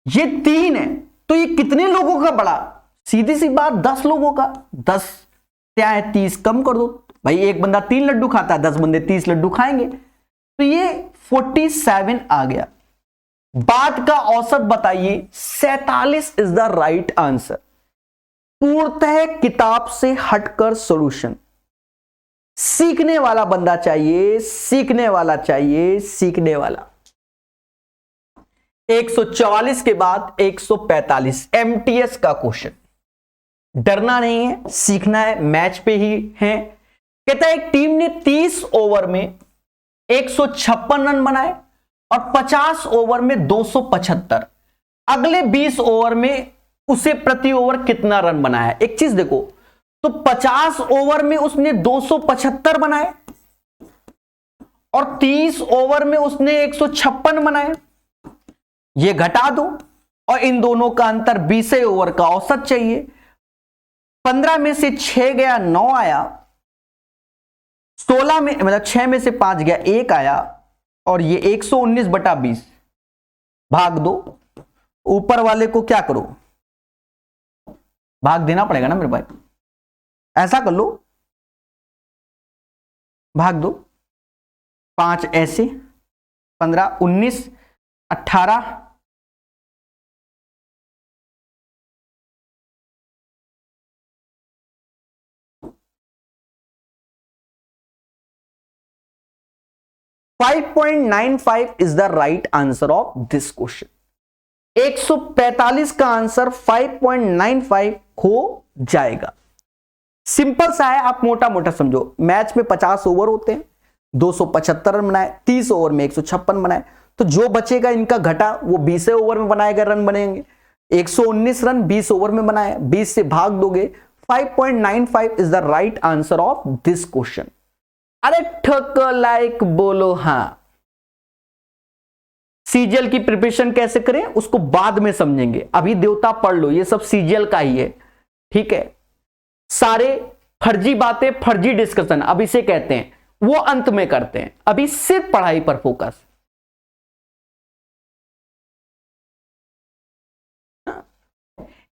ये 3 है। तो ये कितने लोगों का बड़ा? सीधी सी बात, 10 लोगों का। 10 क्या है, 30 कम कर दो भाई, एक बंदा 3 लड्डू खाता है, 10 बंदे 30 लड्डू खाएंगे, तो ये 47 आ गया। बात का औसत बताइए, 47 इज द राइट आंसर। पूर्णतः किताब से हटकर सॉल्यूशन, सीखने वाला बंदा चाहिए, सीखने वाला चाहिए, सीखने वाला। 144 के बाद 145 एमटीएस का क्वेश्चन। डरना नहीं है, सीखना है, मैच पे ही है। कहता है एक टीम ने 30 ओवर में 156 रन बनाए और 50 ओवर में 275। अगले 20 ओवर में उसे प्रति ओवर कितना रन बनाया? एक चीज देखो, तो 50 ओवर में उसने 275 बनाए और 30 ओवर में उसने 156 बनाए। ये घटा दो और इन दोनों का अंतर 20 ओवर का औसत चाहिए। 15 में से 6 गया, 9 आया। 16 में मतलब 6 में से 5 गया, 1 आया। और ये 119/20 भाग दो। ऊपर वाले को क्या करो, भाग देना पड़ेगा ना मेरे भाई, ऐसा कर लो, भाग दो। 5 ऐसे, 15, 19, 18, 5.95 is the right answer of this question. 145 का आंसर 5.95 हो जाएगा। सिंपल सा है, आप मोटा मोटा समझो। मैच में 50 ओवर होते हैं, 275 रन बनाए, 30 ओवर में 156 बनाए, तो जो बचेगा इनका घटा वो 20 ओवर में बनाए गए रन बनेंगे। 119 रन 20 ओवर में बनाए, 20 से भाग दोगे, 5.95 is the right answer of this question. अरे ठक लाइक बोलो हां। सीजीएल की प्रिपरेशन कैसे करें उसको बाद में समझेंगे, अभी देवता पढ़ लो, ये सब सीजीएल का ही है, ठीक है। सारे फर्जी बातें, फर्जी डिस्कशन अब इसे कहते हैं, वो अंत में करते हैं, अभी सिर्फ पढ़ाई पर फोकस।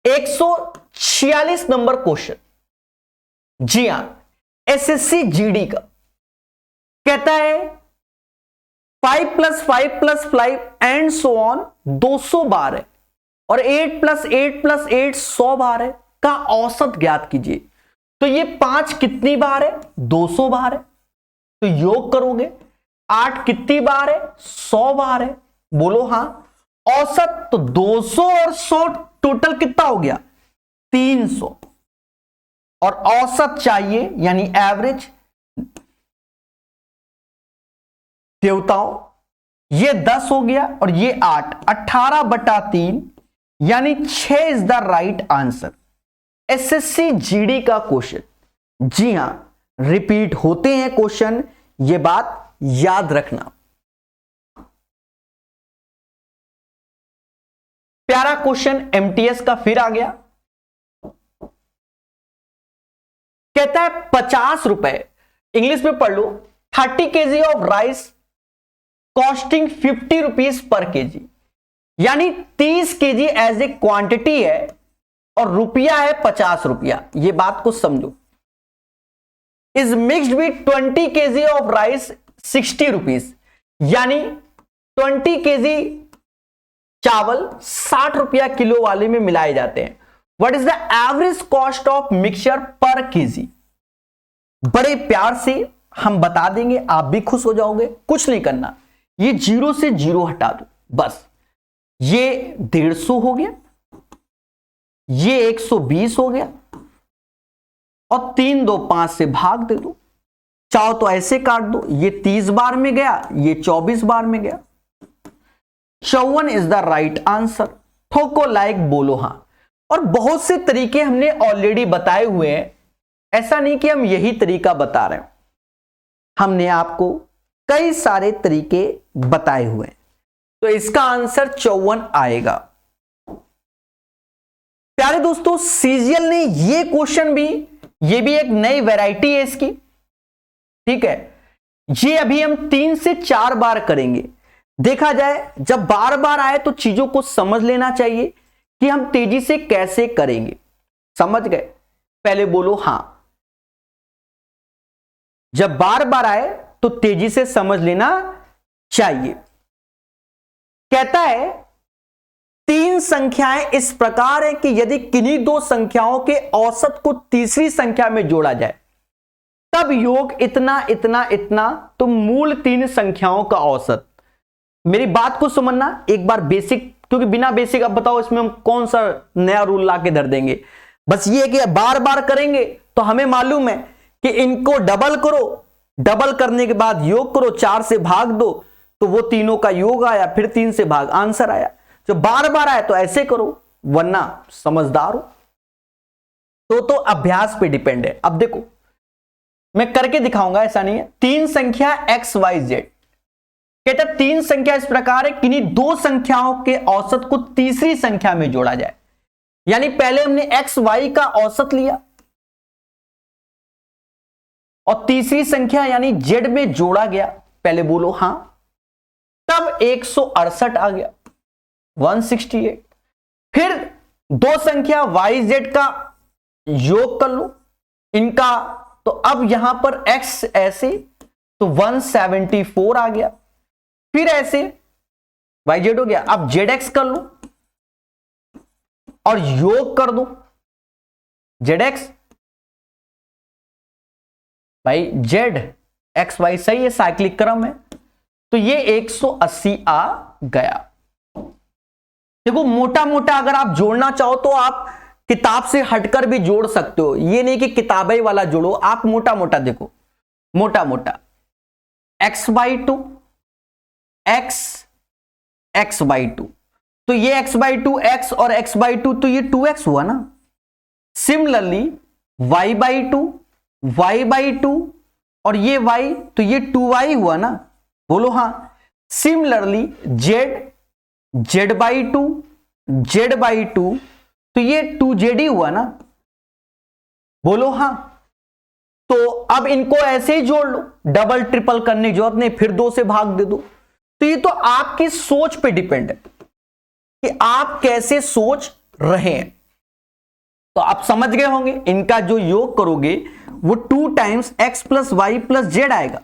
146 नंबर क्वेश्चन, जी हां, एसएससी जीडी का। कहता है 5 + 5 + 5 एंड सो ऑन 200 बार है और 8 + 8 + 8 100 बार है, का औसत ज्ञात कीजिए। तो ये 5 कितनी बार है? 200 बार है। तो योग करोगे, 8 कितनी बार है? 100 बार है। बोलो हां। औसत तो 200 और 100 टोटल कितना हो गया? 300। और औसत चाहिए यानी एवरेज। देवताओं, ये 10 हो गया और ये 8, 18/3 यानी 6 is the right answer. SSC GD का क्वेश्चन, जी हां, रिपीट होते हैं क्वेश्चन, ये बात याद रखना। प्यारा क्वेश्चन एमटीएस का फिर आ गया। कहता है 50 रुपए, इंग्लिश में पढ़ लो, 30 kg of rice costing 50 rupees per KG, यानी 30 kg एज ए क्वांटिटी है और रुपया है 50 रुपया। ये बात को समझो। Is mixed with 20 kg of rice 60 rupees, यानी 20 kg चावल 60 रुपया किलो वाले में मिलाए जाते हैं। What is the average cost of mixture पर केजी? बड़े प्यार से हम बता देंगे, आप भी खुश हो जाओगे। कुछ नहीं करना, ये 0 से 0 हटा दो बस। ये 150 हो गया, ये 120 हो गया और 3 2 5 से भाग दे दो। चाहो तो ऐसे काट दो, ये 30 बार में गया, ये 24 बार में गया। 54 इज द राइट आंसर। ठोको लाइक बोलो हां। और बहुत से तरीके हमने ऑलरेडी बताए हुए हैं, ऐसा नहीं कि हम यही तरीका बता रहे हैं, हमने आपको कई सारे तरीके बताए हुए हैं। तो इसका आंसर 54 आएगा। प्यारे दोस्तों, सीजीएल ने ये क्वेश्चन भी, ये भी एक नई वैरायटी है इसकी, ठीक है। ये अभी हम 3 से 4 बार करेंगे। देखा जाए जब बार बार आए तो चीजों को समझ लेना चाहिए कि हम तेजी से कैसे करेंगे। समझ गए? पहले बोलो हां। जब बार बार आए तो तेजी से समझ लेना चाहिए। कहता है 3 संख्याएं इस प्रकार है कि यदि किन्हीं 2 संख्याओं के औसत को तीसरी संख्या में जोड़ा जाए तब योग इतना इतना इतना, तो मूल 3 संख्याओं का औसत। मेरी बात को समझना एक बार बेसिक, क्योंकि बिना बेसिक अब बताओ इसमें हम कौन सा नया रूल ला के धर देंगे। बस ये कि बार बार करेंगे तो हमें मालूम है कि इनको डबल करो, डबल करने के बाद योग करो, 4 से भाग दो तो वो तीनों का योग आया, फिर 3 से भाग, आंसर आया। जो बार बार आए तो ऐसे करो, वरना समझदार हो तो अभ्यास पे डिपेंड है। अब देखो मैं करके दिखाऊंगा, ऐसा नहीं है। 3 संख्या एक्स वाई जेड, कहता 3 संख्या इस प्रकार है किन्हीं 2 संख्याओं के औसत को तीसरी संख्या में जोड़ा जाए। यानी पहले हमने एक्स वाई का औसत लिया और तीसरी संख्या यानी जेड में जोड़ा गया। पहले बोलो हां। तब 168 आ गया, 168। फिर 2 संख्या वाई जेड का योग कर लो इनका, तो अब यहां पर x ऐसे तो 174 आ गया। फिर ऐसे वाई जेड हो गया। अब जेड एक्स कर लो और योग कर दो जेड एक्स भाई जेड एक्स वाई, सही है, साइक्लिक क्रम है। तो ये 180 आ गया। देखो मोटा मोटा अगर आप जोड़ना चाहो तो आप किताब से हटकर भी जोड़ सकते हो, ये नहीं कि किताबें वाला जोड़ो। आप मोटा मोटा देखो, मोटा मोटा x/2 x/2, तो ये x/2 x और x/2 तो ये 2x हुआ ना। सिमिलरली y/2 y/2 और ये y तो ये 2y हुआ ना, बोलो हां। सिमिलरली z/2 z/2 तो ये 2z हुआ ना, बोलो हां। तो अब इनको ऐसे ही जोड़ लो, डबल ट्रिपल करने की जरूरत नहीं, फिर 2 से भाग दे दो। तो ये तो आपकी सोच पे डिपेंड है कि आप कैसे सोच रहे हैं। तो आप समझ गए होंगे, इनका जो योग करोगे वो 2 times x plus Y plus Z आएगा।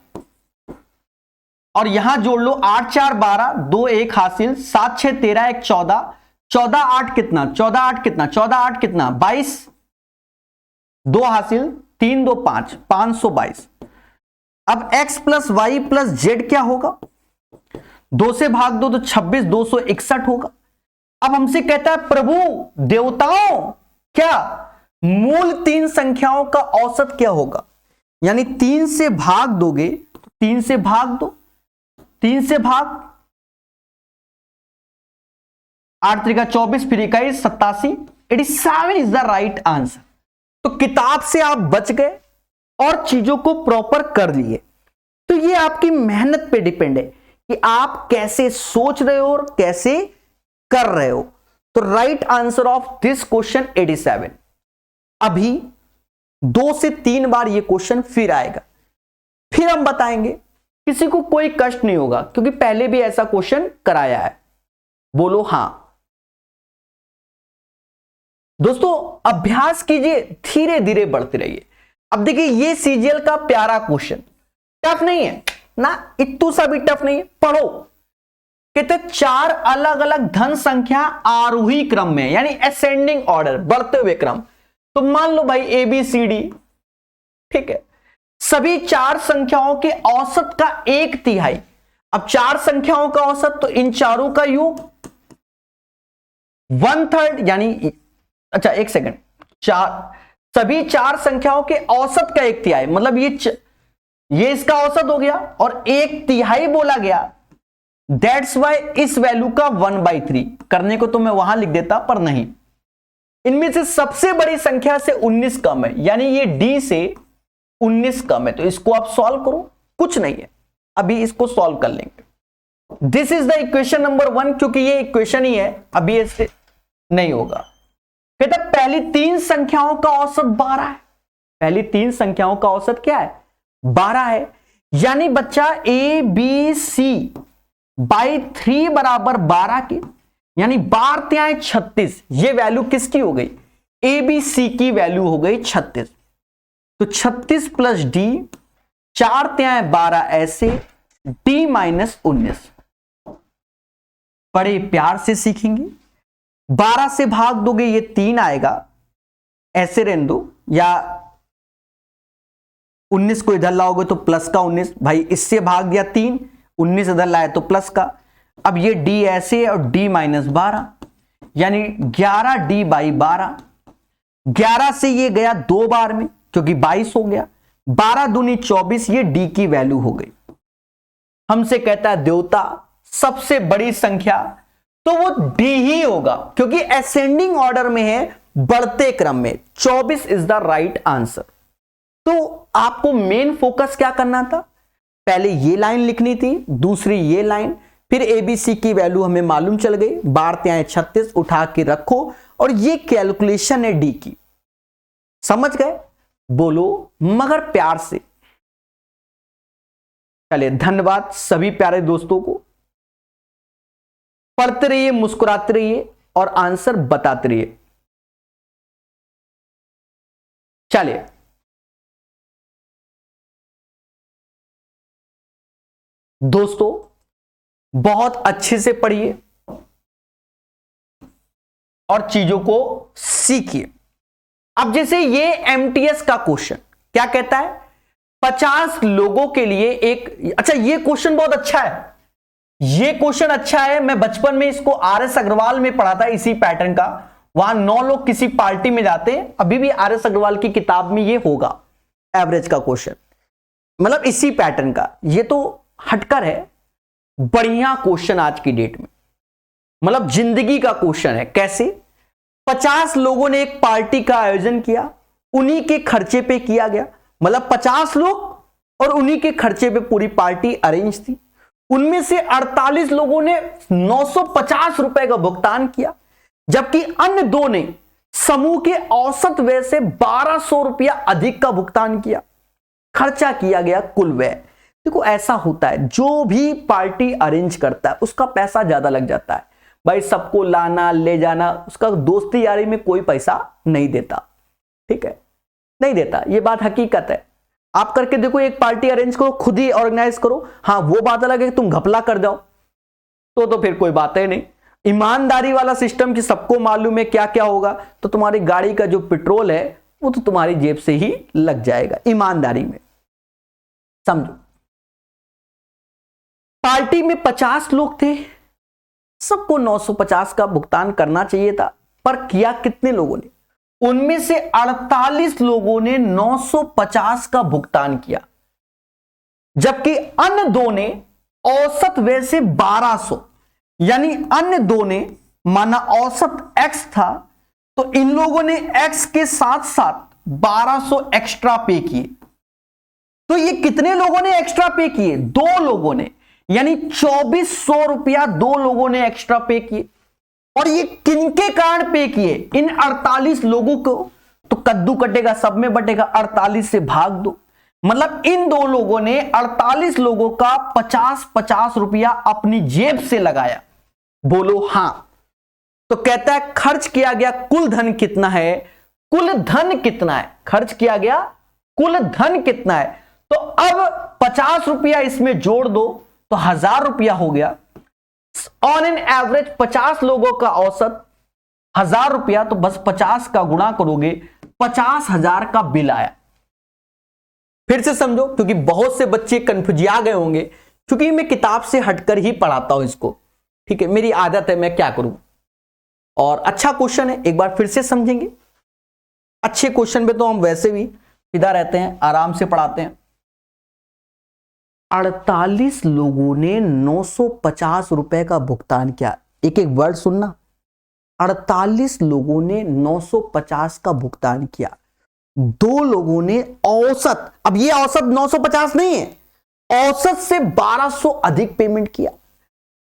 और यहां जोड़ लो 8 4 12, 2 1 हासिल, 7 6 13 1 14, 14 8 कितना, 14 8 कितना, 14 8 कितना 22, 2 हासिल, 3 2 5, 522। अब x plus Y plus Z क्या होगा, 2 से भाग दो तो 26, 261 होगा। अब हमसे कहता है प्रभु देवताओं क्या मूल 3 संख्याओं का औसत क्या होगा। यानी 3 से भाग दोगे तो 3 से भाग दो, 3 से भाग, 8 3 24, फिर 21 87, 87 इज द राइट आंसर। तो किताब से आप बच गए और चीजों को प्रॉपर कर लिए। तो ये आपकी मेहनत पे डिपेंड है कि आप कैसे सोच रहे हो और कैसे कर रहे हो। तो right answer of this question 87। अभी 2 से 3 बार ये क्वेश्चन फिर आएगा, फिर हम बताएंगे। किसी को कोई कष्ट नहीं होगा क्योंकि पहले भी ऐसा क्वेश्चन कराया है, बोलो हां। दोस्तों अभ्यास कीजिए, धीरे धीरे बढ़ते रहिए। अब देखिए ये सीजीएल का प्यारा क्वेश्चन, टफ नहीं है ना, इतू सा भी टफ नहीं है। पढ़ो, कहते 4 अलग अलग धन संख्या आरोही क्रम में, यानी असेंडिंग ऑर्डर, बढ़ते हुए क्रम। तो मान लो भाई ABCD, ठीक है, सभी 4 संख्याओं के औसत का 1/3। अब 4 संख्याओं का औसत तो इन चारों का योग 1/3, यानी अच्छा एक सेकंड, सभी 4 संख्याओं के औसत का 1/3, मतलब ये इसका औसत हो गया और 1/3 बोला गया। दैट्स वाई इस वैल्यू का 1/3 करने को तो मैं वहां लिख देता, पर नहीं। इनमें से सबसे बड़ी संख्या से 19 कम है, यानी ये D से 19 कम है। तो इसको आप सॉल्व करो, कुछ नहीं है, अभी इसको सॉल्व कर लेंगे। This is the equation number 1, क्योंकि ये इक्वेशन ही है, अभी इससे नहीं होगा। कहता पहली 3 संख्याओं का औसत 12 है। पहली 3 संख्याओं का औसत क्या है, 12 है। यानी बच्चा ए बी सी बाई 3 बराबर 12 के, यानी 12 36, ये वैल्यू किसकी हो गई? ए बी सी की वैल्यू हो गई 36। तो 36 प्लस डी, 4 12 ऐसे, डी माइनस 19। बड़े प्यार से सीखेंगे। 12 से भाग दोगे ये 3 आएगा, ऐसे रहने दो, या 19 को इधर लाओगे तो प्लस का 19, भाई इससे भाग दिया 3, 19 इधर लाए तो प्लस का। अब ये डी ऐसे और डी माइनस 12, यानी 11 डी बाई 12। 11 से ये गया 2 बार में क्योंकि 22 हो गया, 12 दूनी 24, ये डी की वैल्यू हो गई। हमसे कहता है देवता सबसे बड़ी संख्या, तो वो डी ही होगा क्योंकि असेंडिंग ऑर्डर में है, बढ़ते क्रम में। 24 इज द राइट आंसर। तो आपको मेन फोकस क्या करना था? पहले ये लाइन लिखनी थी, दूसरी ये लाइन, फिर एबीसी की वैल्यू हमें मालूम चल गई, 12 36 उठा के रखो, और ये कैलकुलेशन है डी की। समझ गए? बोलो मगर प्यार से। चलिए, धन्यवाद सभी प्यारे दोस्तों को। पढ़ते रहिए, मुस्कुराते रहिए और आंसर बताते रहिए। चलिए, दोस्तों बहुत अच्छे से पढ़िए और चीजों को सीखिए। अब जैसे ये एमटीएस का क्वेश्चन क्या कहता है? 50 लोगों के लिए एक, अच्छा ये क्वेश्चन बहुत अच्छा है, ये क्वेश्चन अच्छा है। मैं बचपन में इसको आरएस अग्रवाल में पढ़ा था, इसी पैटर्न का। वहां 9 लोग किसी पार्टी में जाते हैं, अभी भी आरएस अग्रवाल की किताब में ये होगा एवरेज का क्वेश्चन, मतलब इसी पैटर्न का। ये तो हटकर है, बढ़िया क्वेश्चन आज की डेट में, मतलब जिंदगी का क्वेश्चन है। कैसे? 50 लोगों ने एक पार्टी का आयोजन किया, उन्हीं के खर्चे पे किया गया, मतलब 50 लोग और उन्हीं के खर्चे पे पूरी पार्टी अरेंज थी। उनमें से 48 लोगों ने 950 रुपए का भुगतान किया, जबकि अन्य 2 ने समूह के औसत व्यय से 1200 रुपया अधिक का भुगतान किया। खर्चा किया गया कुल व्यय। देखो ऐसा होता है, जो भी पार्टी अरेंज करता है उसका पैसा ज्यादा लग जाता है भाई, सबको लाना ले जाना, उसका दोस्ती यारी में कोई पैसा नहीं देता, ठीक है, नहीं देता, ये बात हकीकत है। आप करके देखो, एक पार्टी अरेंज करो, खुद ही ऑर्गेनाइज करो, हाँ वो बात अलग है कि तुम घपला कर जाओ, तो फिर कोई बात है नहीं। ईमानदारी वाला सिस्टम कि सबको मालूम है क्या क्या होगा, तो तुम्हारी गाड़ी का जो पेट्रोल है वो तो तुम्हारी जेब से ही लग जाएगा, ईमानदारी में। समझो, पार्टी में 50 लोग थे, सबको 950 का भुगतान करना चाहिए था, पर किया कितने लोगों ने? उनमें से 48 लोगों ने 950 का भुगतान किया, जबकि अन्य 2 ने औसत व्यय से 1200, यानी अन्य 2 ने, माना औसत x था, तो इन लोगों ने x के साथ साथ 1200 एक्स्ट्रा पे किए। तो ये कितने लोगों ने एक्स्ट्रा पे किए? 2 लोगों ने, यानी 2400 रुपया 2 लोगों ने एक्स्ट्रा पे किए। और ये किनके कारण पे किए? इन 48 लोगों को। तो कद्दू कटेगा सब में बटेगा, 48 से भाग दो, मतलब इन 2 लोगों ने 48 लोगों का 50-50 रुपया अपनी जेब से लगाया। बोलो हां। तो कहता है खर्च किया गया कुल धन कितना है? कुल धन कितना है? खर्च किया गया कुल धन कितना है? तो अब 50 रुपया इसमें जोड़ दो तो 1000 रुपया हो गया। ऑन एन एवरेज 50 लोगों का औसत 1000 रुपया, तो बस 50 का गुणा करोगे 50,000 का बिल आया। फिर से समझो, क्योंकि बहुत से बच्चे कंफ्यूजिया गए होंगे, क्योंकि मैं किताब से हटकर ही पढ़ाता हूं इसको, ठीक है, मेरी आदत है, मैं क्या करूं। और अच्छा क्वेश्चन है, एक बार फिर से समझेंगे। अच्छे क्वेश्चन पे तो हम वैसे भी सीधा रहते हैं, आराम से पढ़ाते हैं। 48 लोगों ने 950 रुपए का भुगतान किया। एक एक वर्ड सुनना, 48 लोगों ने 950 का भुगतान किया, 2 लोगों ने औसत, अब ये औसत 950 नहीं है, औसत से 1200 अधिक पेमेंट किया।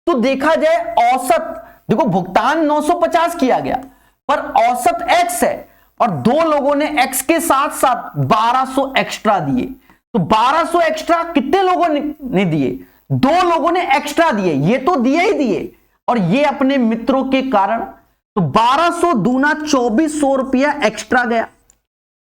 तो देखा जाए औसत, देखो भुगतान 950 किया गया, पर औसत x है और 2 लोगों ने x के साथ साथ 1200 एक्स्ट्रा दिए, तो 1200 एक्स्ट्रा कितने लोगों ने दिए? 2 लोगों ने एक्स्ट्रा दिए, ये तो दिए ही दिए, और ये अपने मित्रों के कारण। तो 1200 दूना 2400 रुपया एक्स्ट्रा गया।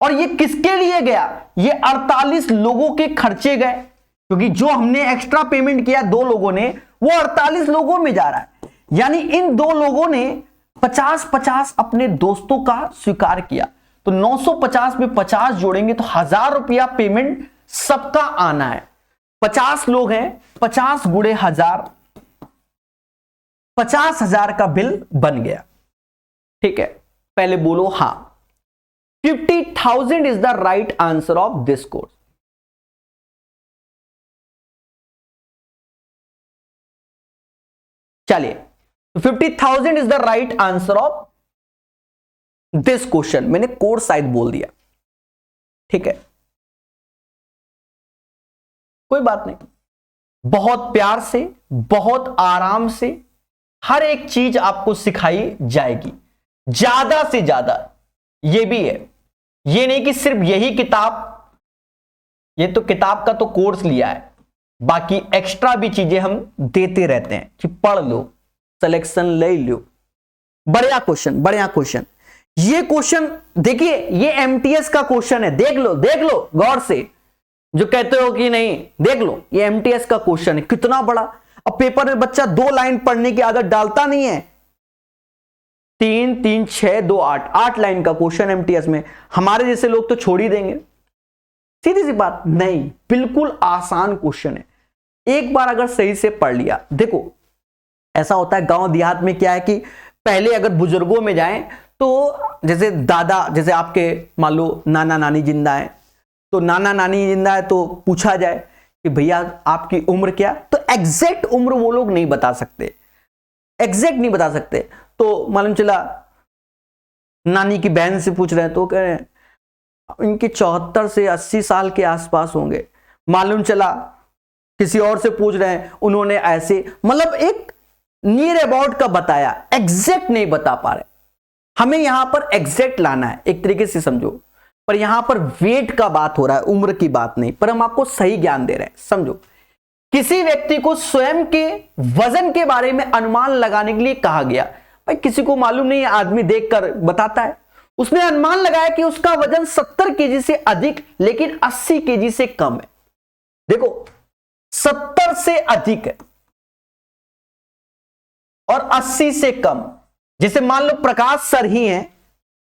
और ये किसके लिए गया? ये 48 लोगों के खर्चे गए, क्योंकि जो हमने एक्स्ट्रा पेमेंट किया 2 लोगों ने, वो 48 लोगों में जा रहा है। यानी इन 2 लोगों ने 50-50 अपने दोस्तों का स्वीकार किया। तो 950 में 50 जोड़ेंगे तो 1000 रुपया पेमेंट सबका आना है। 50 लोग हैं, 50 गुणे 1000, 50,000 का बिल बन गया। ठीक है, पहले बोलो हां। 50,000 is the right answer of this course. चलिए, 50,000 is the right answer of this question. मैंने कोर्स शायद बोल दिया, ठीक है, कोई बात नहीं। बहुत प्यार से, बहुत आराम से हर एक चीज आपको सिखाई जाएगी, ज्यादा से ज्यादा। ये भी है, ये नहीं कि सिर्फ यही किताब, ये तो किताब का तो कोर्स लिया है, बाकी एक्स्ट्रा भी चीजें हम देते रहते हैं कि पढ़ लो, सिलेक्शन ले लो। बढ़िया क्वेश्चन, बढ़िया क्वेश्चन। ये क्वेश्चन देखिए, ये एमटीएस का क्वेश्चन है, देख लो गौर से। जो कहते हो कि नहीं, देख लो, ये एमटीएस का क्वेश्चन है, कितना बड़ा। अब पेपर में बच्चा 2 लाइन पढ़ने की आदत डालता नहीं है। 3 3 6 2 8, 8 लाइन का क्वेश्चन एमटीएस में। हमारे जैसे लोग तो छोड़ ही देंगे, सीधी सी बात। नहीं, बिल्कुल आसान क्वेश्चन है, एक बार अगर सही से पढ़ लिया। देखो ऐसा होता है गांव देहात में, क्या है कि पहले अगर बुजुर्गों में जाएं तो जैसे दादा, जैसे आपके मान लो नाना नानी जिंदा है, तो नाना नानी जिंदा है तो पूछा जाए कि भैया आपकी उम्र क्या, तो एग्जैक्ट उम्र वो लोग नहीं बता सकते, एग्जैक्ट नहीं बता सकते। तो मालूम चला नानी की बहन से पूछ रहे हैं तो कह रहे हैं इनके 74 से 80 साल के आसपास होंगे। मालूम चला किसी और से पूछ रहे हैं, उन्होंने ऐसे, मतलब एक नियर अबाउट का बताया, एग्जैक्ट नहीं बता पा रहे। हमें यहां पर एग्जैक्ट लाना है, एक तरीके से समझो, पर यहां पर वेट का बात हो रहा है, उम्र की बात नहीं, पर हम आपको सही ज्ञान दे रहे हैं, समझो। किसी व्यक्ति को स्वयं के वजन के बारे में अनुमान लगाने के लिए कहा गया। भाई किसी को मालूम नहीं है, आदमी देखकर बताता है। उसने अनुमान लगाया कि उसका वजन 70 केजी से अधिक लेकिन 80 केजी से कम है। देखो 70 से अधिक है और 80 से कम। जैसे मान लो प्रकाश सर ही हैं,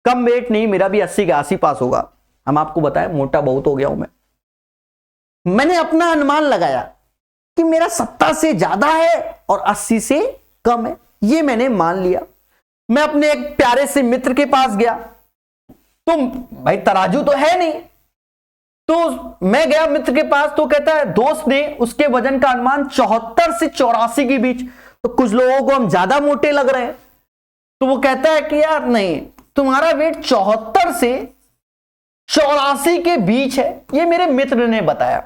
कम वेट नहीं, मेरा भी 80 के 80 पास होगा। हम आपको बताएं मोटा बहुत हो गया हूं मैंने अपना अनुमान लगाया कि मेरा 70 से ज्यादा है और 80 से कम है, ये मैंने मान लिया। मैं अपने एक प्यारे से मित्र के पास गया, तो भाई तराजू तो है नहीं, तो मैं गया मित्र के पास, तो कहता है दोस्त ने उसके वजन का अनुमान 74 से 84 के बीच। तो कुछ लोगों को हम ज्यादा मोटे लग रहे हैं, तो वो कहता है कि यार नहीं, तुम्हारा वेट 74 से 84 के बीच है, ये मेरे मित्र ने बताया।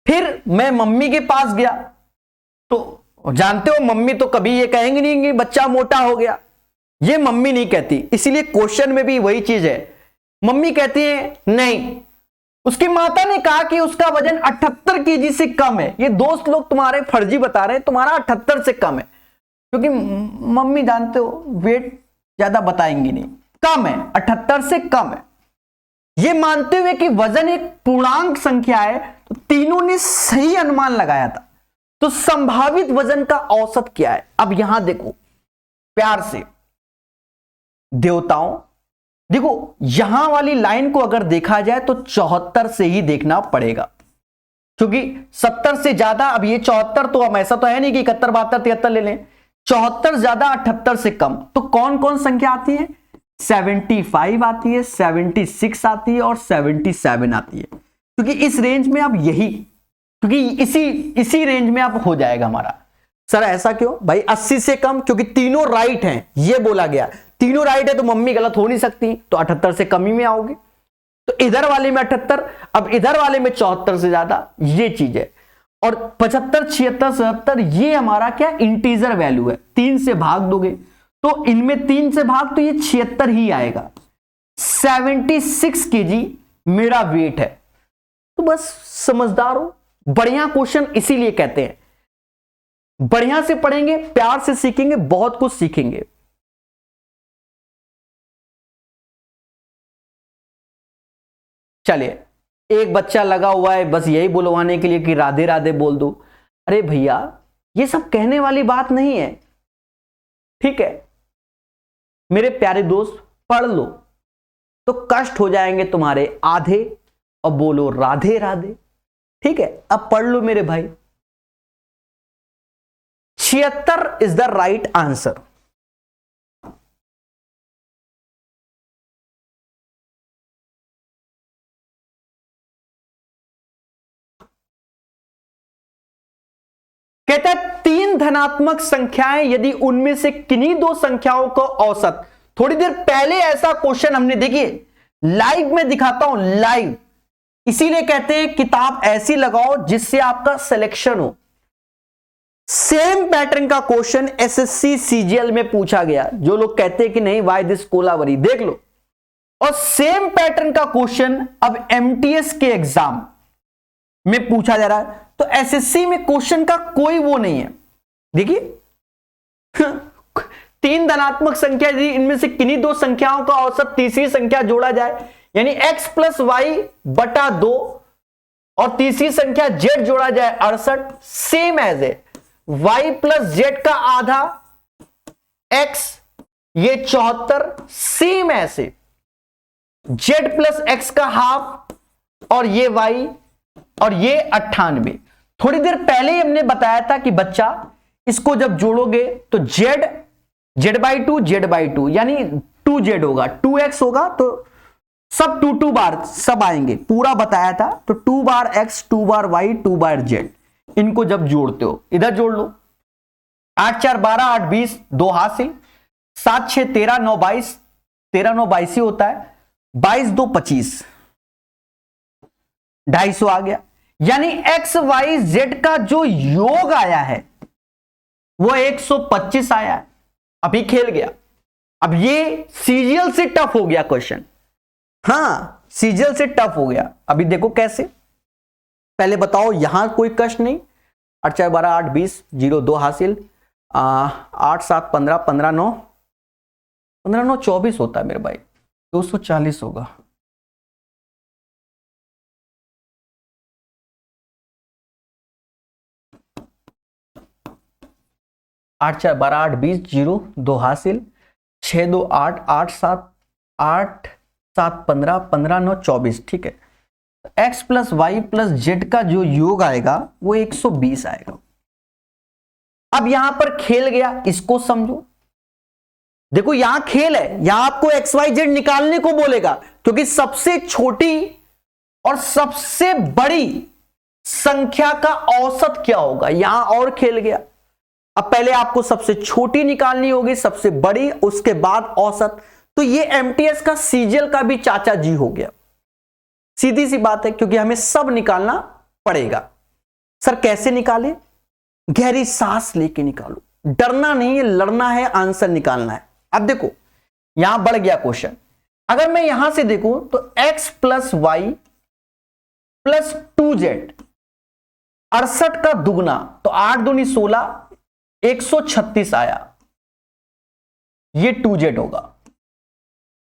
फिर मैं मम्मी के पास गया, तो जानते हो मम्मी तो कभी ये कहेंगे नहीं कि बच्चा मोटा हो गया, ये मम्मी नहीं कहती। इसीलिए क्वेश्चन में भी वही चीज है, मम्मी कहती है नहीं, उसकी माता ने कहा कि उसका वजन 78 केजी से कम है। ये दोस्त लोग तुम्हारे फर्जी बता रहे हैं, तुम्हारा 78 से कम है, क्योंकि मम्मी जानते हो वेट ज्यादा बताएंगी नहीं, कम है, 78 से कम है। ये मानते हुए कि वजन एक पूर्णांक संख्या है, तो तीनों ने सही अनुमान लगाया था। तो संभावित वजन का औसत क्या है? अब यहां देखो प्यार से देवताओं, देखो यहां वाली लाइन को अगर देखा जाए तो 74 से ही देखना पड़ेगा, क्योंकि 70 से ज्यादा, अब ये 74 तो हम ऐसा तो है नहीं कि 71 72 73 ले लें, 74 ज्यादा 78 से कम, तो कौन कौन संख्या आती है? 75 आती है, 76 आती है और 77 आती है। क्योंकि इस रेंज में अब यही, क्योंकि इसी रेंज में अब हो जाएगा हमारा। सर ऐसा क्यों भाई? 80 से कम, क्योंकि तीनों राइट हैं, ये बोला गया, तीनों राइट है तो मम्मी गलत हो नहीं सकती, तो 78 से कम ही में आओगे। तो इधर वाले में 78, अब इधर वाले में 74 से ज्यादा, ये चीज है। और 75 76 77 ये हमारा क्या इंटीजर वैल्यू है, 3 से भाग दोगे तो इनमें 3 से भाग, तो ये 76 ही आएगा। 76 केजी मेरा वेट है। तो तो बस समझदार हो। बढ़िया क्वेश्चन इसीलिए कहते हैं, बढ़िया से पढ़ेंगे, प्यार से सीखेंगे, बहुत कुछ सीखेंगे। चलिए, एक बच्चा लगा हुआ है बस यही बुलवाने के लिए कि राधे राधे बोल दो। अरे भैया, ये सब कहने वाली बात नहीं है, ठीक है मेरे प्यारे दोस्त, पढ़ लो तो कष्ट हो जाएंगे तुम्हारे आधे, और बोलो राधे राधे, ठीक है। अब पढ़ लो मेरे भाई। 76 इज द राइट आंसर। कहता है 3 धनात्मक संख्याएं यदि उनमें से किन्हीं 2 संख्याओं का औसत, थोड़ी देर पहले ऐसा क्वेश्चन हमने, देखिए लाइव में दिखाता हूं, लाइव, इसीलिए कहते हैं किताब ऐसी लगाओ जिससे आपका सिलेक्शन हो। सेम पैटर्न का क्वेश्चन एसएससी सीजीएल में पूछा गया। जो लोग कहते हैं कि नहीं वाई दिस कोलावरी, देख लो। और सेम पैटर्न का क्वेश्चन अब एमटीएस के एग्जाम में पूछा जा रहा है। तो एसएससी में क्वेश्चन का कोई वो नहीं है। देखिए 3 धनात्मक संख्या यदि इनमें से किन्हीं 2 संख्याओं का औसत तीसरी संख्या जोड़ा जाए, यानी x प्लस वाई बटा 2 और तीसरी संख्या z जोड़ा जाए 68, सेम एज है y प्लस z का आधा x, ये 74, सेम ऐसे z प्लस x का हाफ और ये y और ये 98। थोड़ी देर पहले ही हमने बताया था कि बच्चा इसको जब जोड़ोगे तो z बाई टू यानी 2z होगा, 2x होगा, तो सब 2 बार सब आएंगे, पूरा बताया था। तो 2 बार x, 2 बार y, 2 बार z, इनको जब जोड़ते हो इधर जोड़ लो। 8 4 12, 8 20, 2 हासिल, 7 6 13, 9 22, 13 9 22 ही होता है, 22 2 25, 250 आ गया। यानी x y z का जो योग आया है वो 125 आया है। अभी खेल गया। अब ये सीजीएल से टफ हो गया क्वेश्चन, हाँ सीजीएल से टफ हो गया। अभी देखो कैसे, पहले बताओ, यहां कोई कष्ट नहीं। 8 4 12, 8 20, 0 2 हासिल, 8 7 15, 15 9, 15 9 24 होता है मेरे भाई, 240 होगा। आठ 4 12, 8 20, 0 2 हासिल, 6 2 8, 8 7 8 7 15, 15 9 24, ठीक है। x plus Y plus Z का जो योग आएगा वो 120 आएगा। अब यहां पर खेल गया, इसको समझो। देखो यहां खेल है, यहां आपको एक्स वाई जेड निकालने को बोलेगा, क्योंकि सबसे छोटी और सबसे बड़ी संख्या का औसत क्या होगा, यहां और खेल गया। अब पहले आपको सबसे छोटी निकालनी होगी, सबसे बड़ी, उसके बाद औसत। तो ये एमटीएस का सीजीएल का भी चाचा जी हो गया। सीधी सी बात है, क्योंकि हमें सब निकालना पड़ेगा। सर कैसे निकाले? गहरी सांस लेके निकालो, डरना नहीं है, लड़ना है, आंसर निकालना है। अब देखो यहां बढ़ गया क्वेश्चन। अगर मैं यहां से देखूं तो x plus Y plus 2z, 68 का दुगना, तो 8 दूनी 16, 136 आया, ये 2z होगा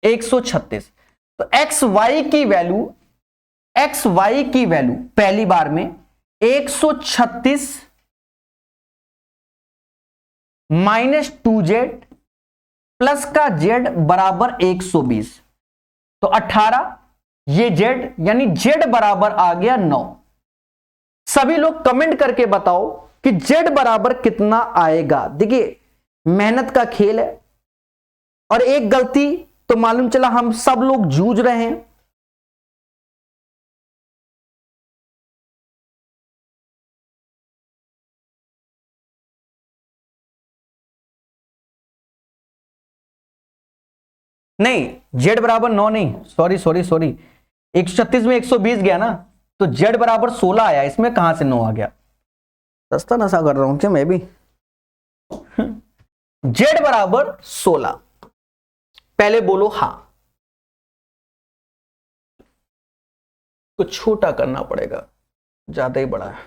136। तो एक्स वाई की वैल्यू पहली बार में 136 माइनस 2z प्लस का z बराबर 120, तो 18, ये z, यानी z बराबर आ गया 9। सभी लोग कमेंट करके बताओ कि z बराबर कितना आएगा। देखिए मेहनत का खेल है, और एक गलती तो मालूम चला हम सब लोग जूझ रहे हैं। नहीं, z बराबर 9 नहीं, सॉरी 136 में 120 गया ना, तो z बराबर 16 आया, इसमें कहां से 9 आ गया? सस्ता नशा कर रहा हूं क्या मैं भी? z बराबर 16, पहले बोलो हां। कुछ छोटा करना पड़ेगा, ज्यादा ही बड़ा है।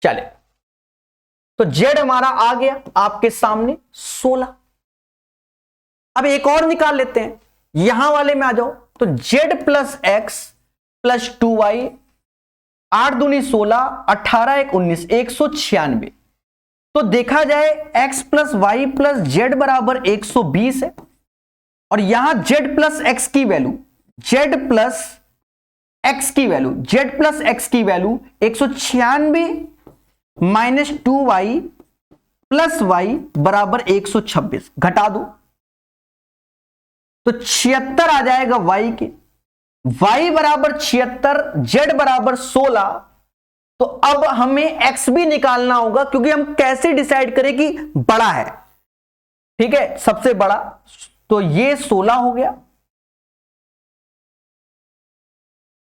चले, तो जेड हमारा आ गया आपके सामने 16। अब एक और निकाल लेते हैं, यहां वाले में आ जाओ। तो Z plus x plus 2y, 8 दूनी 16, 18 एक 19, 196। तो देखा जाए x plus Y plus Z बराबर 120 है, और यहां z प्लस एक्स की वैल्यू, z प्लस एक्स की वैल्यू, z प्लस एक्स की value 196 minus 2y plus Y बराबर 126, घटा दो तो 76 आ जाएगा y के, y बराबर 76, z बराबर 16। तो अब हमें x भी निकालना होगा, क्योंकि हम कैसे डिसाइड करें कि बड़ा है। ठीक है, सबसे बड़ा, तो ये 16 हो गया,